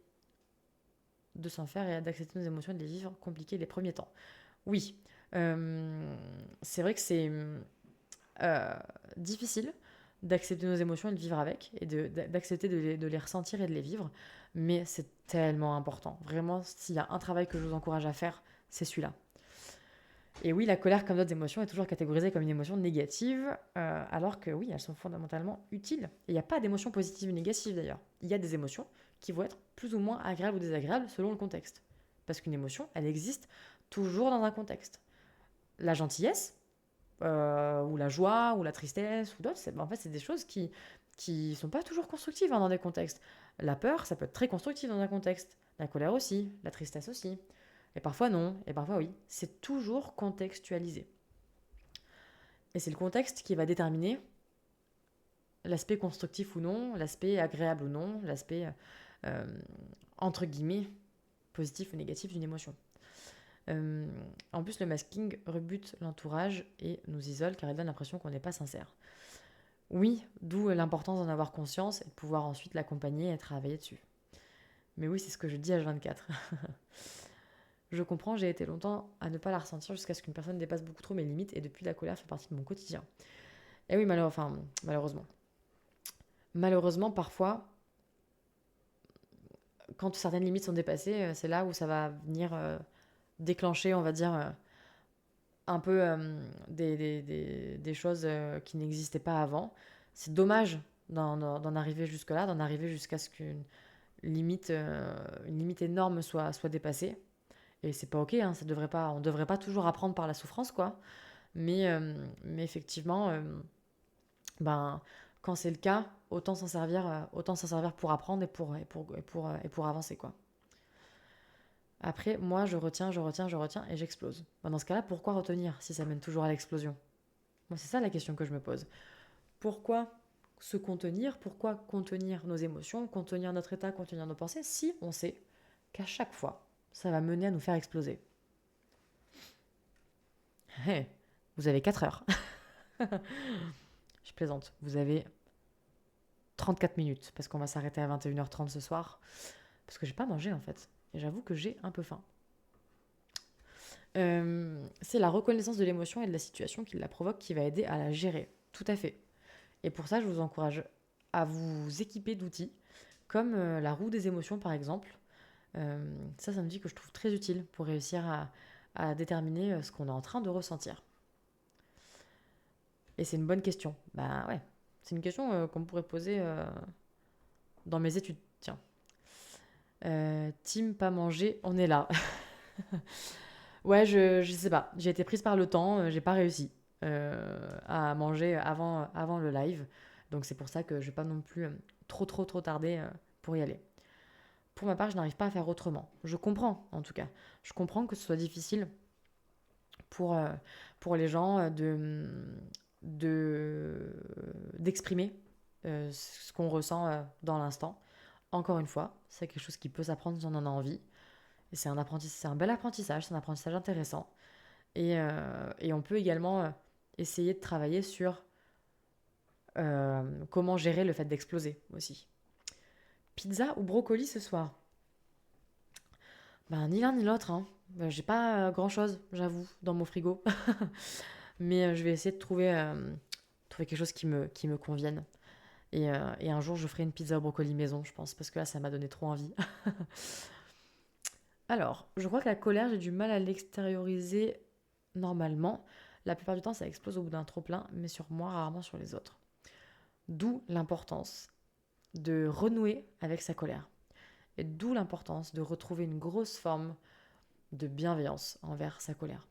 de s'en faire et d'accepter nos émotions et de les vivre compliqué les premiers temps. Oui, c'est vrai que c'est difficile d'accepter nos émotions et de vivre avec, et d'accepter de les ressentir et de les vivre, mais c'est tellement important. Vraiment, s'il y a un travail que je vous encourage à faire, c'est celui-là. Et oui, la colère, comme d'autres émotions, est toujours catégorisée comme une émotion négative, alors que oui, elles sont fondamentalement utiles. Et il n'y a pas d'émotions positives ou négatives d'ailleurs. Il y a des émotions qui vont être plus ou moins agréables ou désagréables selon le contexte. Parce qu'une émotion, elle existe toujours dans un contexte. La gentillesse, ou la joie, ou la tristesse, ou d'autres, en fait, c'est des choses qui sont pas toujours constructives dans des contextes. La peur, ça peut être très constructif dans un contexte. La colère aussi, la tristesse aussi. Et parfois non, et parfois oui. C'est toujours contextualisé. Et c'est le contexte qui va déterminer l'aspect constructif ou non, l'aspect agréable ou non, l'aspect, euh, entre guillemets, positif ou négatif d'une émotion. En plus, le masking rebute l'entourage et nous isole car il donne l'impression qu'on n'est pas sincère. Oui, d'où l'importance d'en avoir conscience et de pouvoir ensuite l'accompagner et travailler dessus. Mais oui, c'est ce que je dis à H24. Je comprends, j'ai été longtemps à ne pas la ressentir jusqu'à ce qu'une personne dépasse beaucoup trop mes limites et depuis la colère fait partie de mon quotidien. Et oui, malheureusement. Malheureusement, parfois, quand certaines limites sont dépassées, c'est là où ça va venir déclencher, on va dire, un peu des choses qui n'existaient pas avant. C'est dommage d'en arriver jusque-là, d'en arriver jusqu'à ce qu'une limite énorme soit dépassée. Et c'est pas ok, hein, on devrait pas toujours apprendre par la souffrance, quoi. Mais effectivement, ben, quand c'est le cas, autant s'en servir pour apprendre et pour avancer, quoi. Après, moi, je retiens et j'explose. Ben, dans ce cas-là, pourquoi retenir si ça mène toujours à l'explosion? Moi, c'est ça la question que je me pose. Pourquoi se contenir? Pourquoi contenir nos émotions, contenir notre état, contenir nos pensées, si on sait qu'à chaque fois, ça va mener à nous faire exploser? Hey, vous avez 4 heures. Je plaisante. Vous avez 34 minutes, parce qu'on va s'arrêter à 21h30 ce soir. Parce que j'ai pas mangé, en fait. Et j'avoue que j'ai un peu faim. C'est la reconnaissance de l'émotion et de la situation qui la provoque qui va aider à la gérer. Tout à fait. Et pour ça, je vous encourage à vous équiper d'outils comme la roue des émotions par exemple. Ça me dit que je trouve très utile pour réussir à déterminer ce qu'on est en train de ressentir. Et c'est une bonne question. Bah ouais, c'est une question qu'on pourrait poser dans mes études. Tiens. Team pas manger, on est là. Ouais, je sais pas. J'ai été prise par le temps, j'ai pas réussi à manger avant le live. Donc c'est pour ça que je vais pas non plus trop tarder pour y aller. Pour ma part, je n'arrive pas à faire autrement. Je comprends, en tout cas. Je comprends que ce soit difficile pour, euh, pour les gens d'exprimer ce qu'on ressent dans l'instant. Encore une fois, c'est quelque chose qui peut s'apprendre si on en a envie. Et c'est un bel apprentissage, c'est un apprentissage intéressant. Et on peut également essayer de travailler sur comment gérer le fait d'exploser aussi. Pizza ou brocoli ce soir? Ben, ni l'un ni l'autre, hein. J'ai pas grand-chose, j'avoue, dans mon frigo. Mais je vais essayer de trouver quelque chose qui me convienne. Et un jour, je ferai une pizza au brocoli maison, je pense, parce que là, ça m'a donné trop envie. Alors, je crois que la colère, j'ai du mal à l'extérioriser normalement. La plupart du temps, ça explose au bout d'un trop-plein, mais sur moi, rarement sur les autres. D'où l'importance de renouer avec sa colère. Et d'où l'importance de retrouver une grosse forme de bienveillance envers sa colère.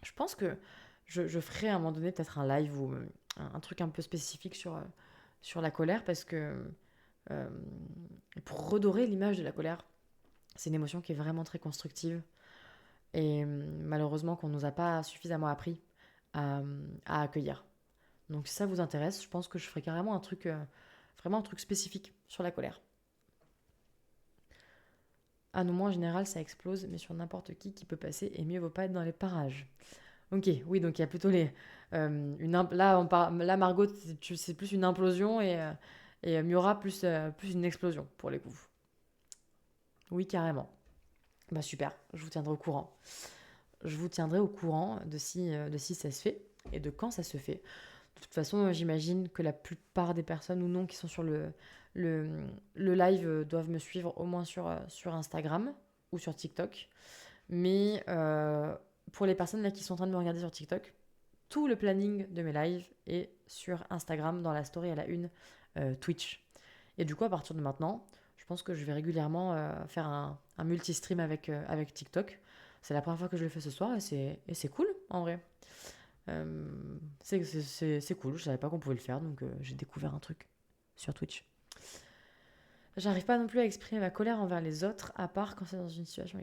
Je pense que je ferai à un moment donné peut-être un live ou un truc un peu spécifique sur la colère parce que euh, pour redorer l'image de la colère, c'est une émotion qui est vraiment très constructive et malheureusement qu'on ne nous a pas suffisamment appris à accueillir. Donc si ça vous intéresse, je pense que je ferai carrément vraiment un truc spécifique sur la colère. À nos mots, en général, ça explose, mais sur n'importe qui peut passer, et mieux vaut pas être dans les parages. Ok, oui, donc il y a plutôt là, Margot, c'est plus une implosion et Miura plus une explosion pour les coups. Oui, carrément. Bah super, je vous tiendrai au courant. Je vous tiendrai au courant de si ça se fait et de quand ça se fait. De toute façon, j'imagine que la plupart des personnes ou non qui sont sur le, le live doivent me suivre au moins sur Instagram ou sur TikTok. Mais pour les personnes là qui sont en train de me regarder sur TikTok, tout le planning de mes lives est sur Instagram, dans la story à la une, Twitch. Et du coup, à partir de maintenant, je pense que je vais régulièrement faire un multi-stream avec TikTok. C'est la première fois que je le fais ce soir et c'est cool en vrai. C'est cool, je savais pas qu'on pouvait le faire, donc j'ai découvert un truc sur Twitch. J'arrive pas non plus à exprimer ma colère envers les autres, à part quand c'est dans une situation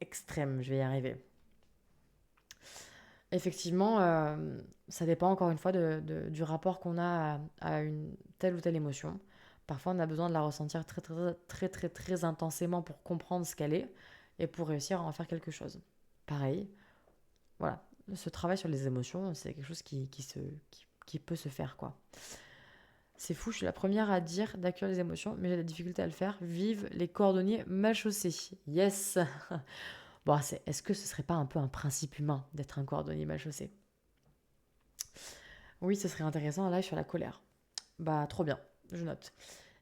extrême, je vais y arriver. Effectivement, ça dépend encore une fois du rapport qu'on a à une telle ou telle émotion. Parfois, on a besoin de la ressentir très intensément pour comprendre ce qu'elle est et pour réussir à en faire quelque chose. Pareil, voilà, ce travail sur les émotions, c'est quelque chose qui peut se faire, quoi. C'est fou, je suis la première à dire d'accueillir les émotions, mais j'ai la difficulté à le faire. Vive les cordonniers mal chaussés. Yes. Bon, est-ce que ce serait pas un peu un principe humain d'être un cordonnier mal chaussé? Oui, ce serait intéressant un live sur la colère. Bah, trop bien, je note.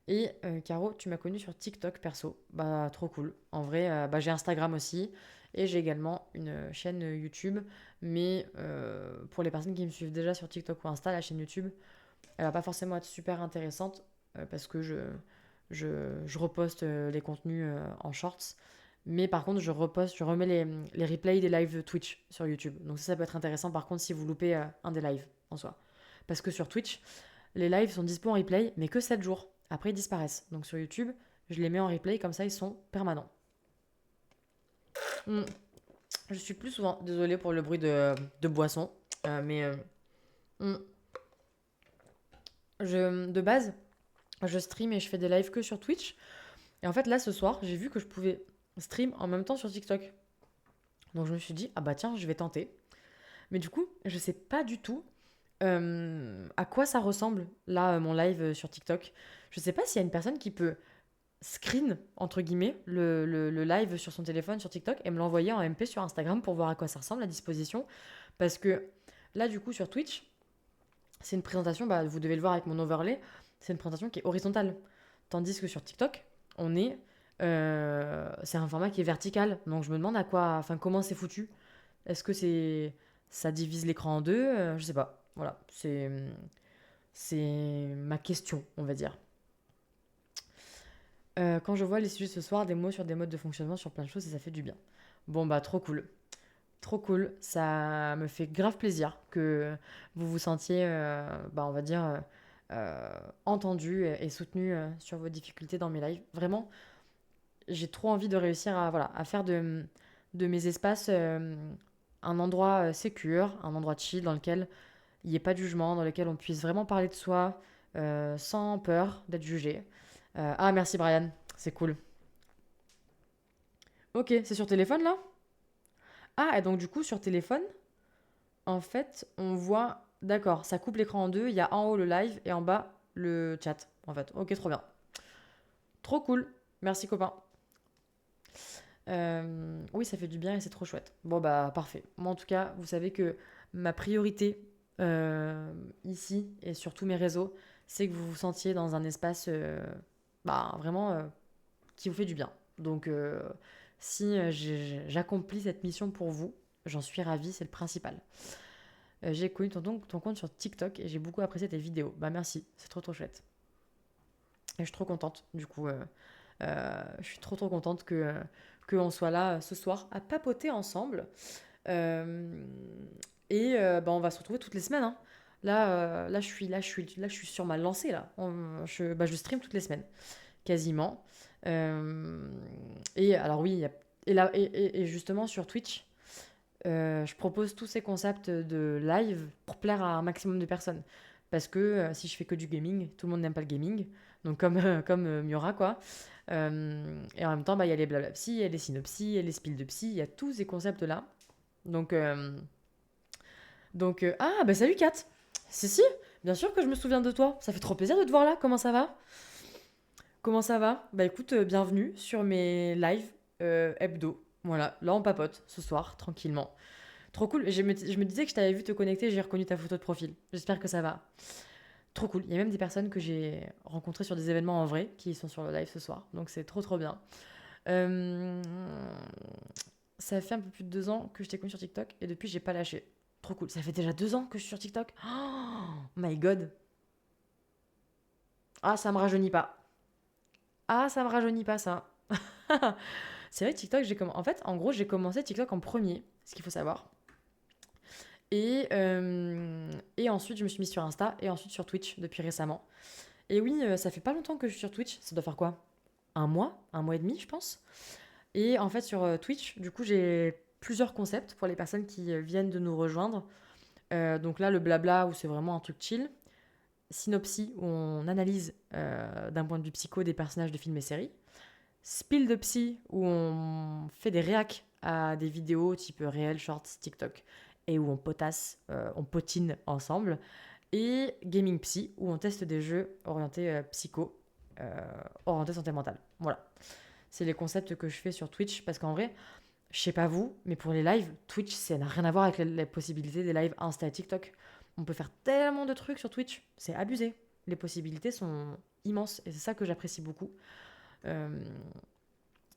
Et Caro, tu m'as connue sur TikTok perso. Bah, trop cool. En vrai, bah, j'ai Instagram aussi. Et j'ai également une chaîne YouTube. Mais pour les personnes qui me suivent déjà sur TikTok ou Insta, la chaîne YouTube, elle va pas forcément être super intéressante parce que je reposte les contenus en shorts. Mais par contre, je remets les replays des lives Twitch sur YouTube. Donc ça peut être intéressant par contre si vous loupez un des lives en soi. Parce que sur Twitch, les lives sont dispo en replay, mais que 7 jours. Après, ils disparaissent. Donc sur YouTube, je les mets en replay, comme ça, ils sont permanents. Je suis plus souvent, désolée pour le bruit de boisson, mais de base, je stream et je fais des lives que sur Twitch. Et en fait, là, ce soir, j'ai vu que je pouvais stream en même temps sur TikTok. Donc je me suis dit, ah bah tiens, je vais tenter. Mais du coup, je sais pas du tout à quoi ça ressemble, là, mon live sur TikTok. Je sais pas s'il y a une personne qui peut screen, entre guillemets, le live sur son téléphone sur TikTok et me l'envoyer en MP sur Instagram pour voir à quoi ça ressemble, la disposition. Parce que là, du coup, sur Twitch, c'est une présentation, bah, vous devez le voir avec mon overlay, c'est une présentation qui est horizontale. Tandis que sur TikTok, c'est un format qui est vertical. Donc je me demande enfin comment c'est foutu. Est-ce que ça divise l'écran en deux? Je sais pas. Voilà, c'est ma question, on va dire. Quand je vois les sujets ce soir, des mots sur des modes de fonctionnement, sur plein de choses, et ça fait du bien. Bon bah trop cool. Trop cool. Ça me fait grave plaisir que vous vous sentiez, bah, on va dire, entendu et soutenu sur vos difficultés dans mes lives. Vraiment, j'ai trop envie de réussir voilà, à faire de mes espaces un endroit sécure, un endroit chill dans lequel il n'y ait pas de jugement, dans lequel on puisse vraiment parler de soi sans peur d'être jugé. Ah, merci Brian, c'est cool. Ok, c'est sur téléphone là? Ah, et donc du coup, sur téléphone, en fait, on voit. D'accord, ça coupe l'écran en deux. Il y a en haut le live et en bas le chat. En fait, ok, trop bien. Trop cool. Merci, copain. Oui, ça fait du bien et c'est trop chouette. Bon, bah, parfait. Moi, en tout cas, vous savez que ma priorité ici et sur tous mes réseaux, c'est que vous vous sentiez dans un espace bah, vraiment qui vous fait du bien. Donc, si j'accomplis cette mission pour vous, j'en suis ravie, c'est le principal. J'ai connu ton compte sur TikTok et j'ai beaucoup apprécié tes vidéos. Bah merci, c'est trop trop chouette. Et je suis trop contente, du coup. Je suis trop trop contente qu'on soit là ce soir à papoter ensemble. Euh, bah, on va se retrouver toutes les semaines, hein. Là, je suis sur ma lancée là. Je stream toutes les semaines, quasiment. Euh, et alors oui, et justement sur Twitch, je propose tous ces concepts de live pour plaire à un maximum de personnes. Parce que si je fais que du gaming, tout le monde n'aime pas le gaming. Donc comme Miura, quoi. Et en même temps, bah, il y a les blablapsy, il y a les synopsis, il y a les spills de psy, il y a tous ces concepts-là. Donc, ah, bah salut Kat. Si, bien sûr que je me souviens de toi. Ça fait trop plaisir de te voir là. Comment ça va? Comment ça va? Bah écoute, bienvenue sur mes lives hebdo. Voilà, là on papote ce soir, tranquillement. Trop cool. Je me disais que je t'avais vu te connecter, j'ai reconnu ta photo de profil. J'espère que ça va. Trop cool. Il y a même des personnes que j'ai rencontrées sur des événements en vrai qui sont sur le live ce soir. Donc c'est trop trop bien. Euh, Ça fait un peu plus de 2 ans que je t'ai connu sur TikTok et depuis j'ai pas lâché. Trop cool. Ça fait déjà 2 ans que je suis sur TikTok. Oh my god. Ah, ça me rajeunit pas. Ah, ça me rajeunit pas ça. C'est vrai, TikTok, en fait, en gros, j'ai commencé TikTok en premier, ce qu'il faut savoir. Et ensuite, je me suis mise sur Insta et ensuite sur Twitch depuis récemment. Et oui, ça fait pas longtemps que je suis sur Twitch. Ça doit faire quoi? Un mois et demi, je pense. Et en fait, sur Twitch, du coup, j'ai plusieurs concepts pour les personnes qui viennent de nous rejoindre. Donc là, le blabla, où c'est vraiment un truc chill. Synopsis, où on analyse d'un point de vue psycho des personnages de films et séries. Spill de psy, où on fait des réacs à des vidéos type réel, shorts, TikTok, et où on potasse, on potine ensemble. Et Gaming Psy, où on teste des jeux orientés psycho, orientés santé mentale. Voilà. C'est les concepts que je fais sur Twitch, parce qu'en vrai, je sais pas vous, mais pour les lives, Twitch, ça n'a rien à voir avec les possibilités des lives Insta et TikTok. On peut faire tellement de trucs sur Twitch, c'est abusé. Les possibilités sont immenses, et c'est ça que j'apprécie beaucoup. Euh,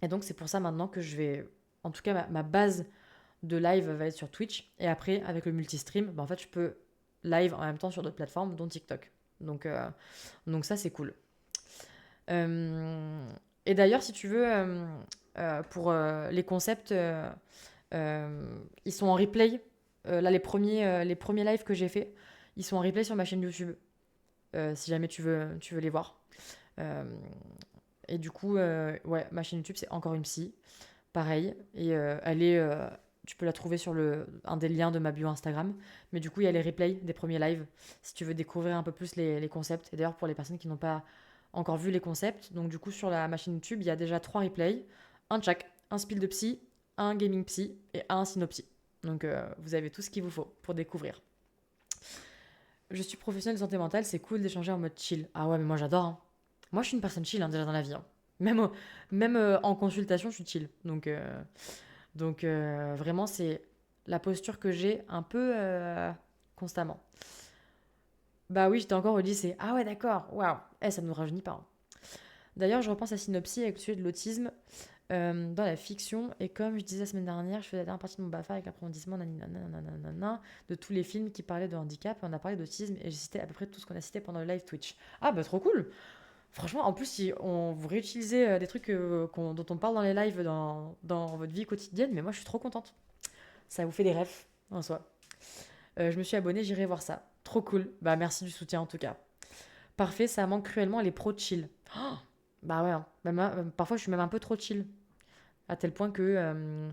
et donc, c'est pour ça maintenant que je vais. En tout cas, ma base de live va être sur Twitch. Et après, avec le multistream, bah, en fait, je peux live en même temps sur d'autres plateformes, dont TikTok. Donc ça, c'est cool. Euh, et d'ailleurs, si tu veux, pour les concepts, ils sont en replay. Là, les premiers lives que j'ai fait, ils sont en replay sur ma chaîne YouTube. Si jamais tu veux les voir. Euh, et du coup, ouais, ma chaîne YouTube, c'est encore une psy. Pareil. Et tu peux la trouver sur un des liens de ma bio Instagram. Mais du coup, il y a les replays des premiers lives si tu veux découvrir un peu plus les concepts. Et d'ailleurs, pour les personnes qui n'ont pas encore vu les concepts, donc du coup, sur la machine YouTube, il y a déjà 3 replays. Un de chaque. Un spill de psy, un gaming psy et un synopsis. Donc, vous avez tout ce qu'il vous faut pour découvrir. Je suis professionnelle de santé mentale, c'est cool d'échanger en mode chill. Ah ouais, mais moi j'adore, hein. Moi, je suis une personne chill hein, déjà dans la vie, hein. Même en consultation, je suis chill. Donc, vraiment, c'est la posture que j'ai un peu constamment. Bah oui, j'étais encore au lycée. Ah ouais, d'accord. Waouh. Ça ne nous rajeunit pas, hein. D'ailleurs, je repense à Synopsie avec le sujet de l'autisme dans la fiction. Et comme je disais la semaine dernière, je faisais la dernière partie de mon BAFA avec l'approfondissement de tous les films qui parlaient de handicap. Et on a parlé d'autisme et j'ai cité à peu près tout ce qu'on a cité pendant le live Twitch. Ah bah trop cool. Franchement, en plus, si on vous réutilisez des trucs dont on parle dans les lives dans votre vie quotidienne, mais moi je suis trop contente. Ça vous fait des rêves en soi. Je me suis abonnée, j'irai voir ça. Trop cool. Bah merci du soutien en tout cas. Parfait, ça manque cruellement les pros chill. Oh, bah ouais, hein. Parfois je suis même un peu trop chill. À tel point que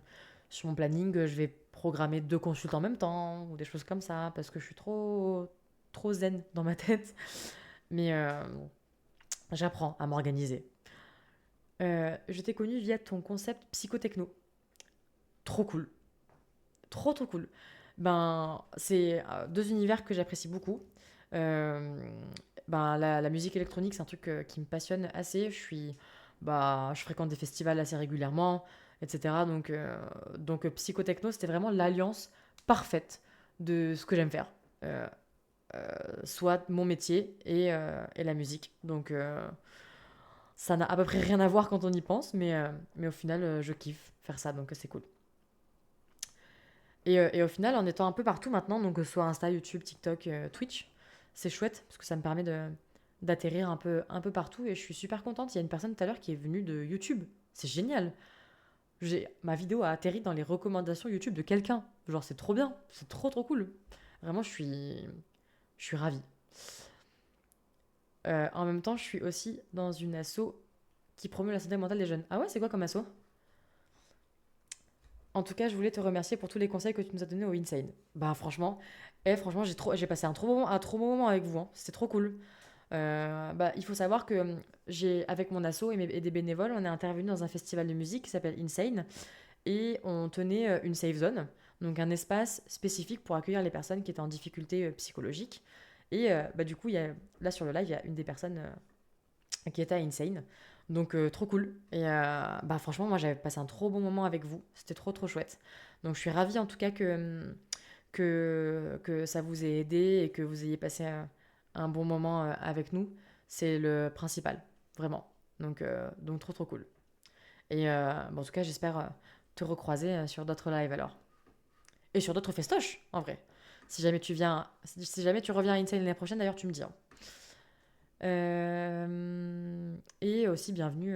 sur mon planning, je vais programmer 2 consultes en même temps ou des choses comme ça parce que je suis trop zen dans ma tête. Mais j'apprends à m'organiser. Je t'ai connu via ton concept psychotechno. Trop cool. Trop cool. Ben, c'est 2 univers que j'apprécie beaucoup. Euh, la musique électronique, c'est un truc qui me passionne assez. Je fréquente des festivals assez régulièrement, etc. Donc psychotechno, c'était vraiment l'alliance parfaite de ce que j'aime faire. Euh, Soit mon métier et la musique. Donc ça n'a à peu près rien à voir quand on y pense, mais au final, je kiffe faire ça, donc c'est cool. Et au final, en étant un peu partout maintenant, donc que ce soit Insta, YouTube, TikTok, Twitch, c'est chouette parce que ça me permet d'atterrir un peu partout et je suis super contente. Il y a une personne tout à l'heure qui est venue de YouTube. C'est génial. Ma vidéo a atterri dans les recommandations YouTube de quelqu'un. Genre, c'est trop bien. C'est trop cool. Vraiment, je suis ravie. En même temps, je suis aussi dans une asso qui promeut la santé mentale des jeunes. Ah ouais, c'est quoi comme asso? En tout cas, je voulais te remercier pour tous les conseils que tu nous as donnés au Insane. Bah franchement, franchement, j'ai passé un trop bon moment avec vous, hein. C'était trop cool. Il faut savoir que avec mon asso et des bénévoles, on est intervenu dans un festival de musique qui s'appelle Insane et on tenait une safe zone, donc un espace spécifique pour accueillir les personnes qui étaient en difficulté psychologique. Et du coup, là sur le live, il y a une des personnes qui était à Insane. Donc trop cool. Et franchement, moi j'avais passé un trop bon moment avec vous. C'était trop chouette. Donc je suis ravie en tout cas que ça vous ait aidé et que vous ayez passé un bon moment avec nous. C'est le principal, vraiment. Donc trop cool. Et en tout cas, j'espère te recroiser sur d'autres lives alors. Et sur d'autres festoches, en vrai. Si jamais tu reviens à Insane l'année prochaine, d'ailleurs, tu me dis, hein. Et aussi bienvenue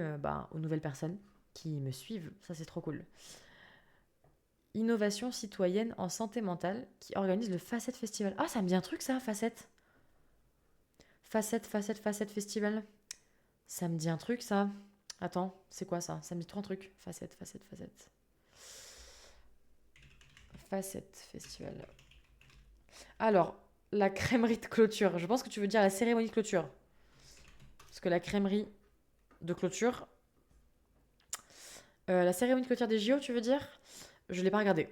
aux nouvelles personnes qui me suivent. Ça, c'est trop cool. Innovation citoyenne en santé mentale qui organise le Facette Festival. Ah, ça me dit un truc, ça, Facette. Facette Festival. Ça me dit un truc, ça. Attends, c'est quoi ça? Ça me dit trop un truc. Facette. Facette Festival. Alors, la crèmerie de clôture. Je pense que tu veux dire la cérémonie de clôture. Parce que la crèmerie de clôture. La cérémonie de clôture des JO, tu veux dire? Je ne l'ai pas regardée.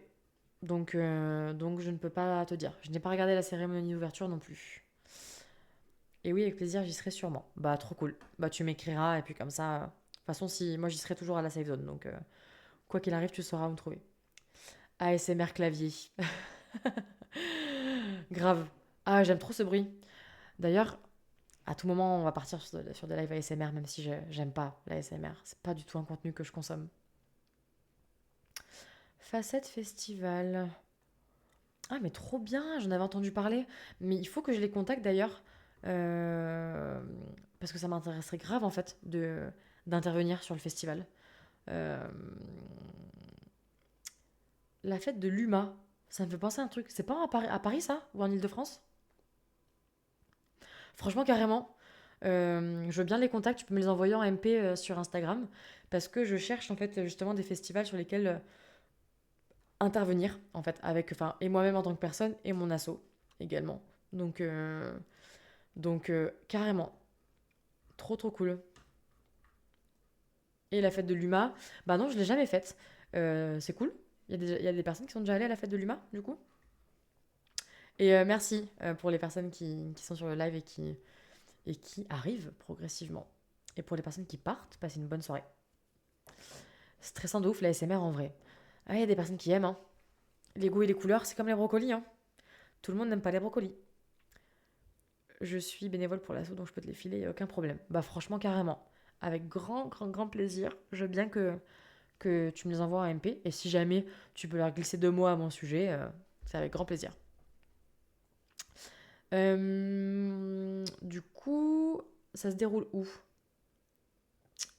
Donc je ne peux pas te dire. Je n'ai pas regardé la cérémonie d'ouverture non plus. Et oui, avec plaisir, j'y serai sûrement. Bah, trop cool. Bah, tu m'écriras et puis comme ça. De toute façon, si moi j'y serai toujours à la safe zone. Donc, quoi qu'il arrive, tu sauras où me trouver. ASMR clavier. Grave. Ah, j'aime trop ce bruit. D'ailleurs, à tout moment, on va partir sur des lives ASMR, même si j'aime pas l'ASMR. C'est pas du tout un contenu que je consomme. Facette Festival. Ah, mais trop bien, j'en avais entendu parler. Mais il faut que je les contacte d'ailleurs. euh, Parce que ça m'intéresserait grave en fait d'intervenir sur le festival. Euh, la fête de l'UMA, ça me fait penser à un truc. C'est pas à Paris ça? Ou en Ile-de-France? Franchement, carrément. Je veux bien les contacts, tu peux me les envoyer en MP sur Instagram. Parce que je cherche en fait justement des festivals sur lesquels intervenir en fait. Et moi-même en tant que personne et mon asso également. Donc, euh, donc, carrément. Trop cool. Et la fête de l'UMA, bah non, je l'ai jamais faite. C'est cool. Il y a des personnes qui sont déjà allées à la fête de l'UMA, du coup. Et merci pour les personnes qui sont sur le live et qui arrivent progressivement. Et pour les personnes qui partent, passez une bonne soirée. Stressant de ouf la SMR en vrai. Ah, il y a des personnes qui aiment, hein. Les goûts et les couleurs, c'est comme les brocolis, hein. Tout le monde n'aime pas les brocolis. Je suis bénévole pour l'asso, donc je peux te les filer, y a aucun problème. Bah franchement, carrément. Avec grand plaisir. Je veux bien que tu me les envoies en MP. Et si jamais tu peux leur glisser 2 mots à mon sujet, c'est avec grand plaisir. Du coup, ça se déroule où?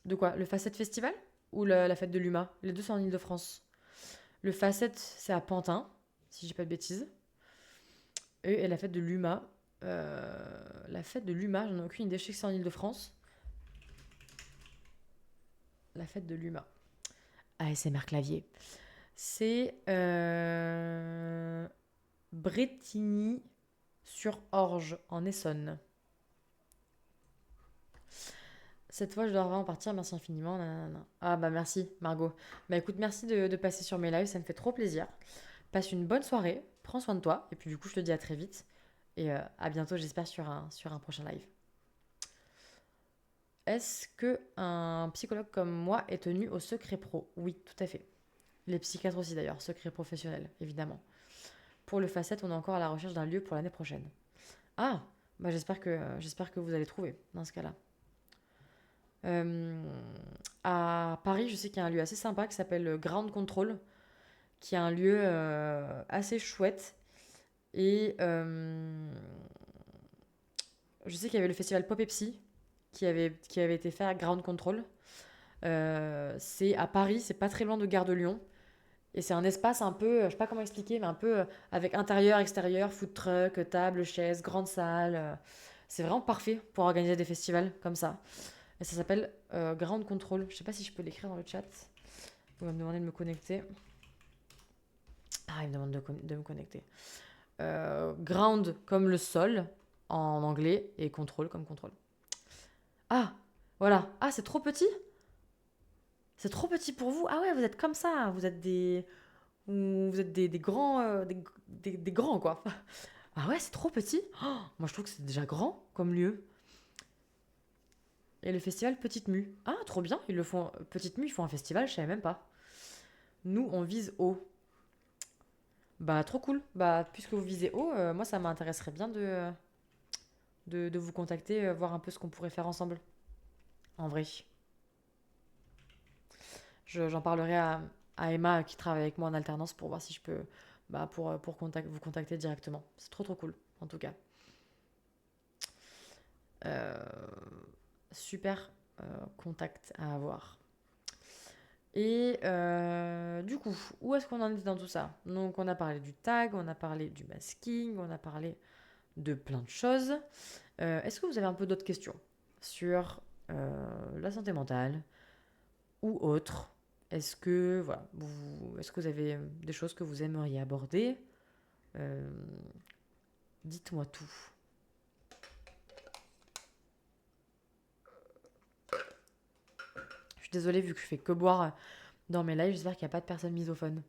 De quoi? Le Facette Festival ou la fête de l'UMA? Les deux sont en Ile-de-France. Le Facette, c'est à Pantin, si j'ai pas de bêtises. Et la fête de l'UMA. La fête de l'UMA, j'en ai aucune idée. Je sais que c'est en Ile-de-France. La fête de l'UMA. ASMR clavier. C'est Brétigny-sur-Orge, en Essonne. Cette fois, je dois vraiment partir. Merci infiniment. Nanana. Ah bah merci, Margot. Bah écoute, merci de passer sur mes lives. Ça me fait trop plaisir. Passe une bonne soirée. Prends soin de toi. Et puis du coup, je te dis à très vite. Et à bientôt, j'espère, sur un prochain live. Est-ce que un psychologue comme moi est tenu au secret pro? Oui, tout à fait. Les psychiatres aussi d'ailleurs, secret professionnel, évidemment. Pour le facette, on est encore à la recherche d'un lieu pour l'année prochaine. Ah, bah j'espère que vous allez trouver dans ce cas-là. Euh, à Paris, je sais qu'il y a un lieu assez sympa qui s'appelle Ground Control, qui est un lieu assez chouette. Et je sais qu'il y avait le festival Pop et Psy qui avait été fait à Ground Control. C'est à Paris, c'est pas très loin de Gare de Lyon. Et c'est un espace un peu, je sais pas comment expliquer, mais un peu avec intérieur, extérieur, food truck, table, chaise, grande salle. C'est vraiment parfait pour organiser des festivals comme ça. Et ça s'appelle Ground Control. Je sais pas si je peux l'écrire dans le chat. Il va me demander de me connecter. Ah, il me demande de me connecter. Ground comme le sol en anglais et control comme contrôle. Ah, voilà. Ah, c'est trop petit? C'est trop petit pour vous? Ah ouais, vous êtes comme ça. Vous êtes des grands, des grands quoi. Ah ouais, c'est trop petit. Oh, moi je trouve que c'est déjà grand comme lieu. Et le festival Petite Mue. Ah, trop bien, ils le font. Petite Mue, ils font un festival, je savais même pas. Nous, on vise haut. Bah, trop cool. Bah, puisque vous visez haut, moi ça m'intéresserait bien de vous contacter, voir un peu ce qu'on pourrait faire ensemble. En vrai. J'en parlerai à Emma qui travaille avec moi en alternance pour voir si je peux. Bah, pour vous contacter directement. C'est trop cool, en tout cas. Euh, super contact à avoir. Et du coup, où est-ce qu'on en est dans tout ça? Donc, on a parlé du tag, on a parlé du masking, on a parlé de plein de choses. Est-ce que vous avez un peu d'autres questions sur la santé mentale ou autre? Est-ce que, voilà, est-ce que vous avez des choses que vous aimeriez aborder? Euh, Dites-moi tout. Je suis désolée, vu que je fais que boire dans mes lives, j'espère qu'il n'y a pas de personnes misophones.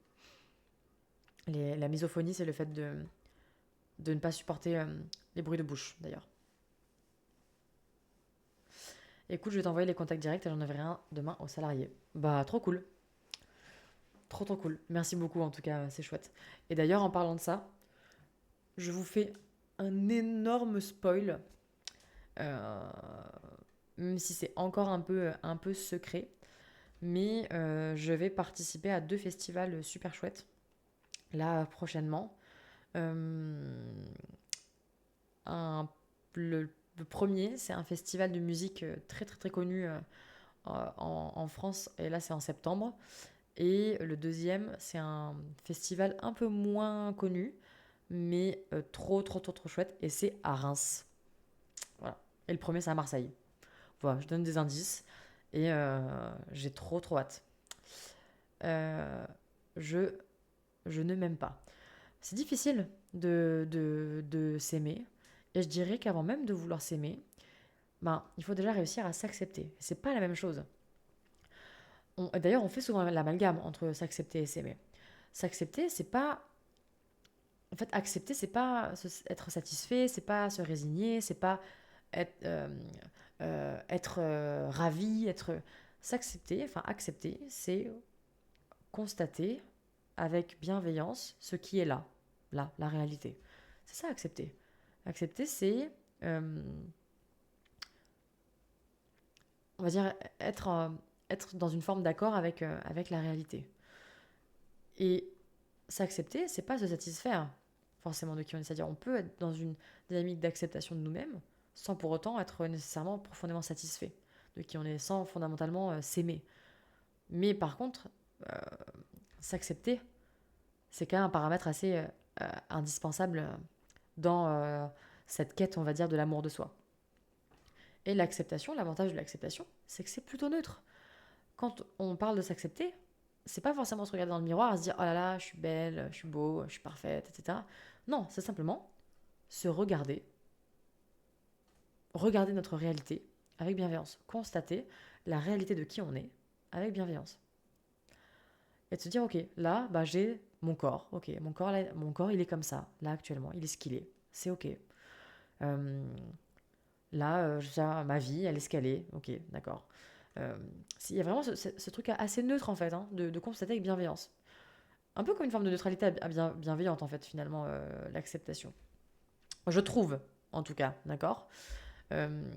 La misophonie, c'est le fait de ne pas supporter les bruits de bouche, d'ailleurs. Écoute, je vais t'envoyer les contacts directs et j'en enverrai un demain aux salariés. Bah, trop cool. Trop cool. Merci beaucoup, en tout cas, c'est chouette. Et d'ailleurs, en parlant de ça, je vous fais un énorme spoil, euh, même si c'est encore un peu secret. Mais je vais participer à 2 festivals super chouettes, là, prochainement. Euh, un, le premier, c'est un festival de musique très connu en France, et là, c'est en septembre. Et le deuxième, c'est un festival un peu moins connu, mais trop chouette, et c'est à Reims. Voilà. Et le premier, c'est à Marseille. Voilà, je donne des indices, et j'ai trop hâte. Euh, je, je ne m'aime pas. C'est difficile de s'aimer, et je dirais qu'avant même de vouloir s'aimer, ben, il faut déjà réussir à s'accepter. C'est pas la même chose. D'ailleurs, on fait souvent l'amalgame entre s'accepter et s'aimer. S'accepter, c'est pas. En fait, accepter, c'est pas être satisfait, c'est pas se résigner, c'est pas être ravi, être. S'accepter, enfin accepter, c'est constater avec bienveillance ce qui est là, la réalité. C'est ça, accepter. Accepter, c'est euh, on va dire, être dans une forme d'accord avec la réalité. Et s'accepter, c'est pas se satisfaire forcément de qui on est. C'est-à-dire, on peut être dans une dynamique d'acceptation de nous-mêmes sans pour autant être nécessairement profondément satisfait de qui on est, sans fondamentalement s'aimer. Mais par contre, euh, s'accepter, c'est quand même un paramètre assez indispensable dans cette quête, on va dire, de l'amour de soi. Et l'acceptation, l'avantage de l'acceptation, c'est que c'est plutôt neutre. Quand on parle de s'accepter, c'est pas forcément se regarder dans le miroir et se dire oh là là, je suis belle, je suis beau, je suis parfaite, etc. Non, c'est simplement se regarder, regarder notre réalité avec bienveillance, constater la réalité de qui on est avec bienveillance. Et de se dire ok, là, bah, j'ai mon corps, ok, mon corps il est comme ça, là actuellement, il est ce qu'il est, c'est ok. Euh, Là, ma vie, elle est ce qu'elle est, ok, d'accord. Euh, il y a vraiment ce truc assez neutre en fait, hein, de constater avec bienveillance. Un peu comme une forme de neutralité bienveillante en fait, finalement, l'acceptation. Je trouve, en tout cas, d'accord. Euh,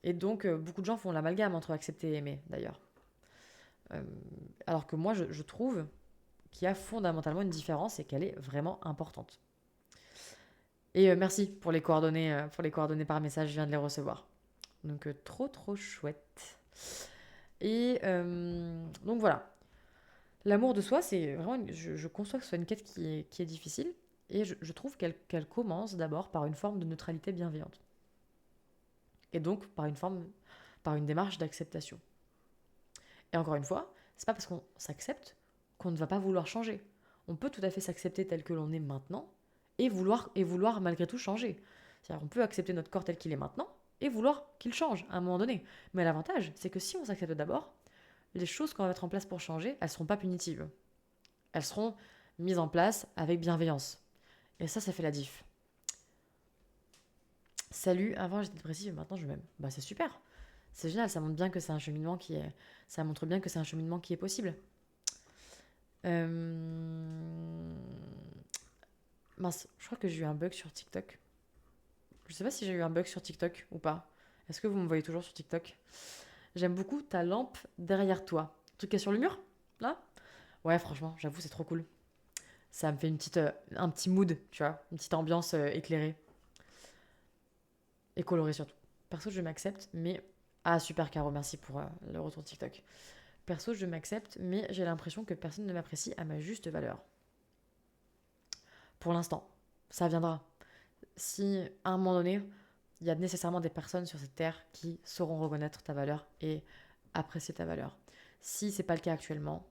et donc, beaucoup de gens font l'amalgame entre accepter et aimer, d'ailleurs. Euh, alors que moi, je trouve qu'il y a fondamentalement une différence et qu'elle est vraiment importante. Et merci pour les coordonnées par message, je viens de les recevoir. Donc, trop, trop chouette. Et donc voilà, l'amour de soi, c'est vraiment, je conçois que ce soit une quête qui est difficile, et je trouve qu'elle commence d'abord par une forme de neutralité bienveillante, et donc par une démarche d'acceptation. Et encore une fois, c'est pas parce qu'on s'accepte qu'on ne va pas vouloir changer. On peut tout à fait s'accepter tel que l'on est maintenant, et vouloir malgré tout changer. C'est-à-dire qu'on peut accepter notre corps tel qu'il est maintenant, et vouloir qu'il change à un moment donné. Mais l'avantage, c'est que si on s'accepte d'abord, les choses qu'on va mettre en place pour changer, elles seront pas punitives. Elles seront mises en place avec bienveillance. Et ça fait la diff. Salut, avant j'étais dépressive, maintenant je m'aime. Bah c'est super. C'est génial, ça montre bien que c'est un cheminement qui est. Ça montre bien que c'est un cheminement qui est possible. Euh... Mince, je crois que j'ai eu un bug sur TikTok. Je sais pas si j'ai eu un bug sur TikTok ou pas. Est-ce que vous me voyez toujours sur TikTok? J'aime beaucoup ta lampe derrière toi. Le truc qui est sur le mur? Là? Ouais, franchement, j'avoue, c'est trop cool. Ça me fait un petit mood, tu vois, une petite ambiance éclairée et colorée surtout. Perso, je m'accepte, mais ah super Caro, merci pour le retour TikTok. Perso, je m'accepte, mais j'ai l'impression que personne ne m'apprécie à ma juste valeur. Pour l'instant, ça viendra. Si à un moment donné, il y a nécessairement des personnes sur cette terre qui sauront reconnaître ta valeur et apprécier ta valeur. Si c'est pas le cas actuellement,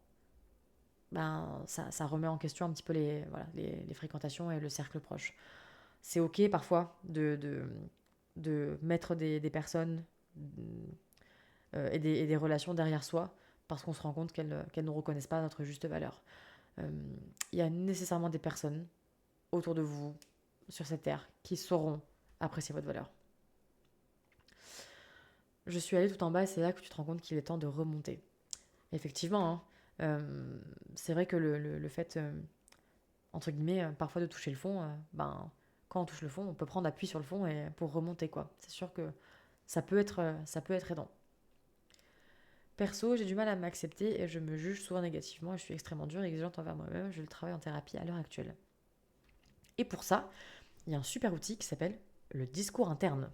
ben ça remet en question un petit peu les fréquentations et le cercle proche. C'est ok parfois de mettre des personnes et des relations derrière soi parce qu'on se rend compte qu'elles ne reconnaissent pas notre juste valeur. Euh, Il y a nécessairement des personnes autour de vous sur cette terre qui sauront apprécier votre valeur. Je suis allée tout en bas et c'est là que tu te rends compte qu'il est temps de remonter. Effectivement, hein, c'est vrai que le fait, entre guillemets, parfois de toucher le fond, ben, quand on touche le fond, on peut prendre appui sur le fond et pour remonter, quoi. C'est sûr que ça peut être aidant. Perso, j'ai du mal à m'accepter et je me juge souvent négativement et je suis extrêmement dure et exigeante envers moi-même. Je le travaille en thérapie à l'heure actuelle. Et pour ça, il y a un super outil qui s'appelle le discours interne.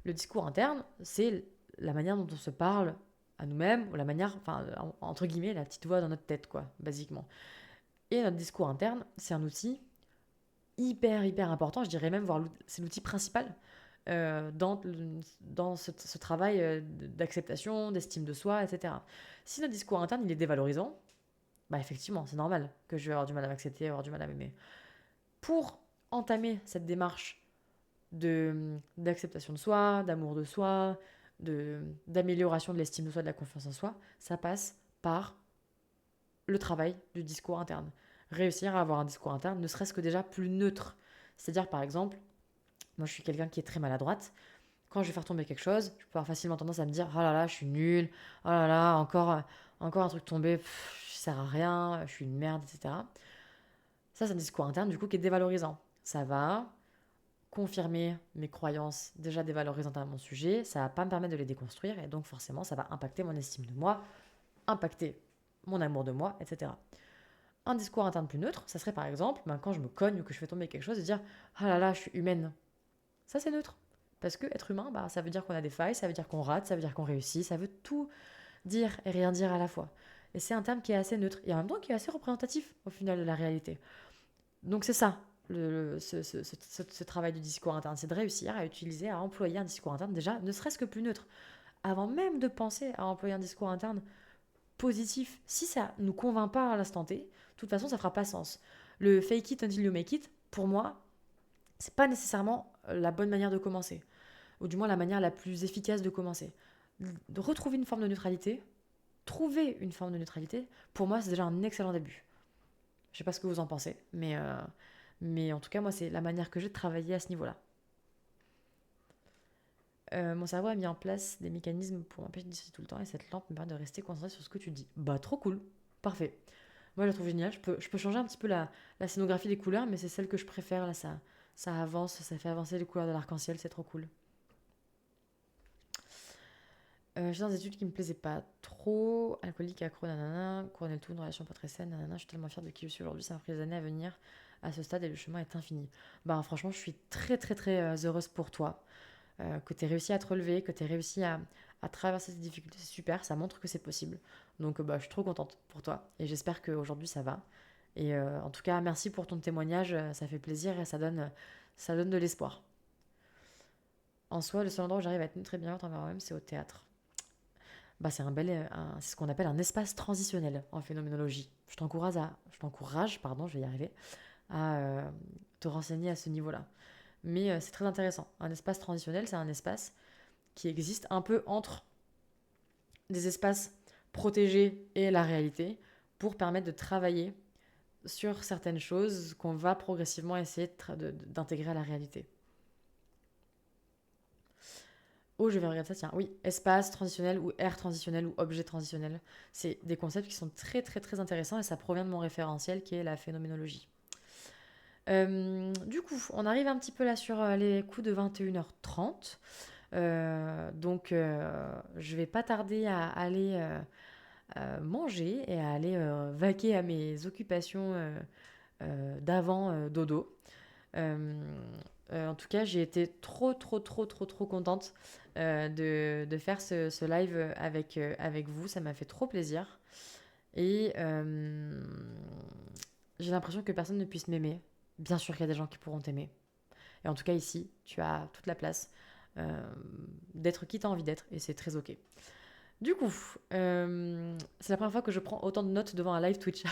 Le discours interne, c'est la manière dont on se parle à nous-mêmes, ou la manière, enfin, entre guillemets, la petite voix dans notre tête, quoi, basiquement. Et notre discours interne, c'est un outil hyper important, je dirais même, voire c'est l'outil principal dans ce travail d'acceptation, d'estime de soi, etc. Si notre discours interne il est dévalorisant, bah effectivement, c'est normal que je vais avoir du mal à m'accepter, avoir du mal à m'aimer. Pour entamer cette démarche d'acceptation de soi, d'amour de soi, d'amélioration de l'estime de soi, de la confiance en soi, ça passe par le travail du discours interne. Réussir à avoir un discours interne, ne serait-ce que déjà plus neutre. C'est-à-dire, par exemple, moi je suis quelqu'un qui est très maladroite. Quand je vais faire tomber quelque chose, je peux avoir facilement tendance à me dire oh là là, je suis nulle, oh là là, encore un truc tombé, je sers à rien, je suis une merde, etc. Ça, c'est un discours interne du coup qui est dévalorisant. Ça va confirmer mes croyances déjà dévalorisantes à mon sujet, ça va pas me permettre de les déconstruire et donc forcément ça va impacter mon estime de moi, impacter mon amour de moi, etc. Un discours interne plus neutre, ça serait par exemple quand je me cogne ou que je fais tomber quelque chose, de dire ah là là, je suis humaine. Ça c'est neutre. Parce que être humain, ça veut dire qu'on a des failles, ça veut dire qu'on rate, ça veut dire qu'on réussit, ça veut tout dire et rien dire à la fois. Et c'est un terme qui est assez neutre et en même temps qui est assez représentatif au final de la réalité. Donc c'est ça, ce travail du discours interne, c'est de réussir à utiliser, à employer un discours interne déjà, ne serait-ce que plus neutre. Avant même de penser à employer un discours interne positif, si ça ne nous convainc pas à l'instant T, de toute façon ça fera pas sens. Le fake it until you make it, pour moi, c'est pas nécessairement la bonne manière de commencer, ou du moins la manière la plus efficace de commencer. De retrouver une forme de neutralité, trouver une forme de neutralité, pour moi c'est déjà un excellent début. Je sais pas ce que vous en pensez, mais en tout cas, moi, c'est la manière que j'ai de travailler à ce niveau-là. Mon cerveau a mis en place des mécanismes pour m'empêcher de discuter tout le temps et cette lampe me permet de rester concentré sur ce que tu dis. Bah, trop cool. Parfait. Moi, je la trouve géniale. Je peux changer un petit peu la scénographie des couleurs, mais c'est celle que je préfère. Là, ça avance, ça fait avancer les couleurs de l'arc-en-ciel, c'est trop cool. J'étais dans des études qui me plaisaient pas trop. Alcoolique, accro, nanana. Couronner le tout, une relation pas très saine, nanana. Je suis tellement fière de qui je suis aujourd'hui. Ça m'a pris des années à venir à ce stade et le chemin est infini. Bah, franchement, je suis très, très, très heureuse pour toi. Que tu aies réussi à te relever, que tu aies réussi à traverser ces difficultés. C'est super, ça montre que c'est possible. Donc, je suis trop contente pour toi et j'espère qu'aujourd'hui ça va. Et en tout cas, merci pour ton témoignage. Ça fait plaisir et ça donne de l'espoir. En soi, le seul endroit où j'arrive à être très bien envers moi-même, c'est au théâtre. C'est c'est ce qu'on appelle un espace transitionnel en phénoménologie. Je t'encourage, pardon, je vais y arriver, à te renseigner à ce niveau-là. Mais c'est très intéressant. Un espace transitionnel, c'est un espace qui existe un peu entre des espaces protégés et la réalité pour permettre de travailler sur certaines choses qu'on va progressivement essayer d'intégrer à la réalité. Oh, je vais regarder ça, tiens. Oui, espace transitionnel ou air transitionnel ou objet transitionnel. C'est des concepts qui sont très très très intéressants et ça provient de mon référentiel qui est la phénoménologie. Du coup, on arrive un petit peu là sur les coups de 21h30. Donc, je vais pas tarder à aller manger et à aller vaquer à mes occupations d'avant dodo. Euh, en tout cas, j'ai été trop, trop, trop, trop, trop contente de faire ce live avec vous. Ça m'a fait trop plaisir. Et j'ai l'impression que personne ne puisse m'aimer. Bien sûr qu'il y a des gens qui pourront t'aimer. Et en tout cas, ici, tu as toute la place euh, d'être qui tu as envie d'être. Et c'est très OK. Du coup, c'est la première fois que je prends autant de notes devant un live Twitch.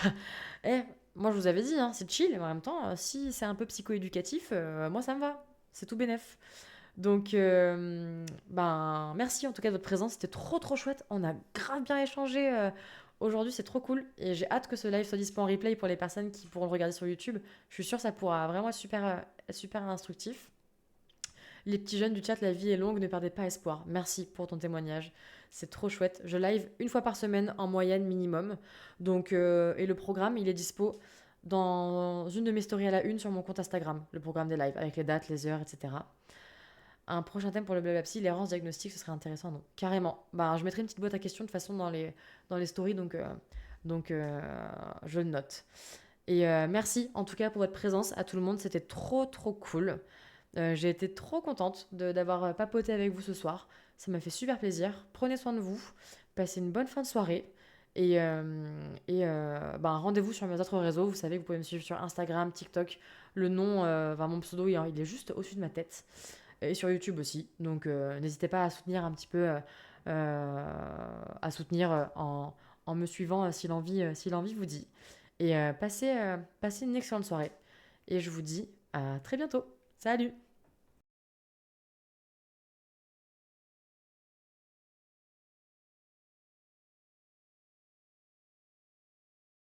Eh, moi je vous avais dit, hein, c'est chill, mais en même temps, si c'est un peu psycho-éducatif, moi ça me va. C'est tout bénef. Donc, merci en tout cas de votre présence, c'était trop trop chouette. On a grave bien échangé aujourd'hui, c'est trop cool. Et j'ai hâte que ce live soit dispo en replay pour les personnes qui pourront le regarder sur YouTube. Je suis sûre que ça pourra vraiment être super, super instructif. Les petits jeunes du chat, la vie est longue, ne perdez pas espoir. Merci pour ton témoignage. C'est trop chouette. Je live une fois par semaine en moyenne minimum. Donc, et le programme, il est dispo dans une de mes stories à la une sur mon compte Instagram. Le programme des lives avec les dates, les heures, etc. Un prochain thème pour le Blabla-Psy, l'errance diagnostique, ce serait intéressant, non? Carrément. Je mettrai une petite boîte à questions de toute façon dans les stories, donc je le note. Et merci en tout cas pour votre présence à tout le monde, c'était trop trop cool. J'ai été trop contente d'avoir papoté avec vous ce soir. Ça m'a fait super plaisir. Prenez soin de vous. Passez une bonne fin de soirée. Et rendez-vous sur mes autres réseaux. Vous savez que vous pouvez me suivre sur Instagram, TikTok. Le nom, mon pseudo, il est juste au-dessus de ma tête. Et sur YouTube aussi. Donc n'hésitez pas à soutenir un petit peu, à soutenir en me suivant si l'envie vous dit. Et passez une excellente soirée. Et je vous dis à très bientôt. Salut!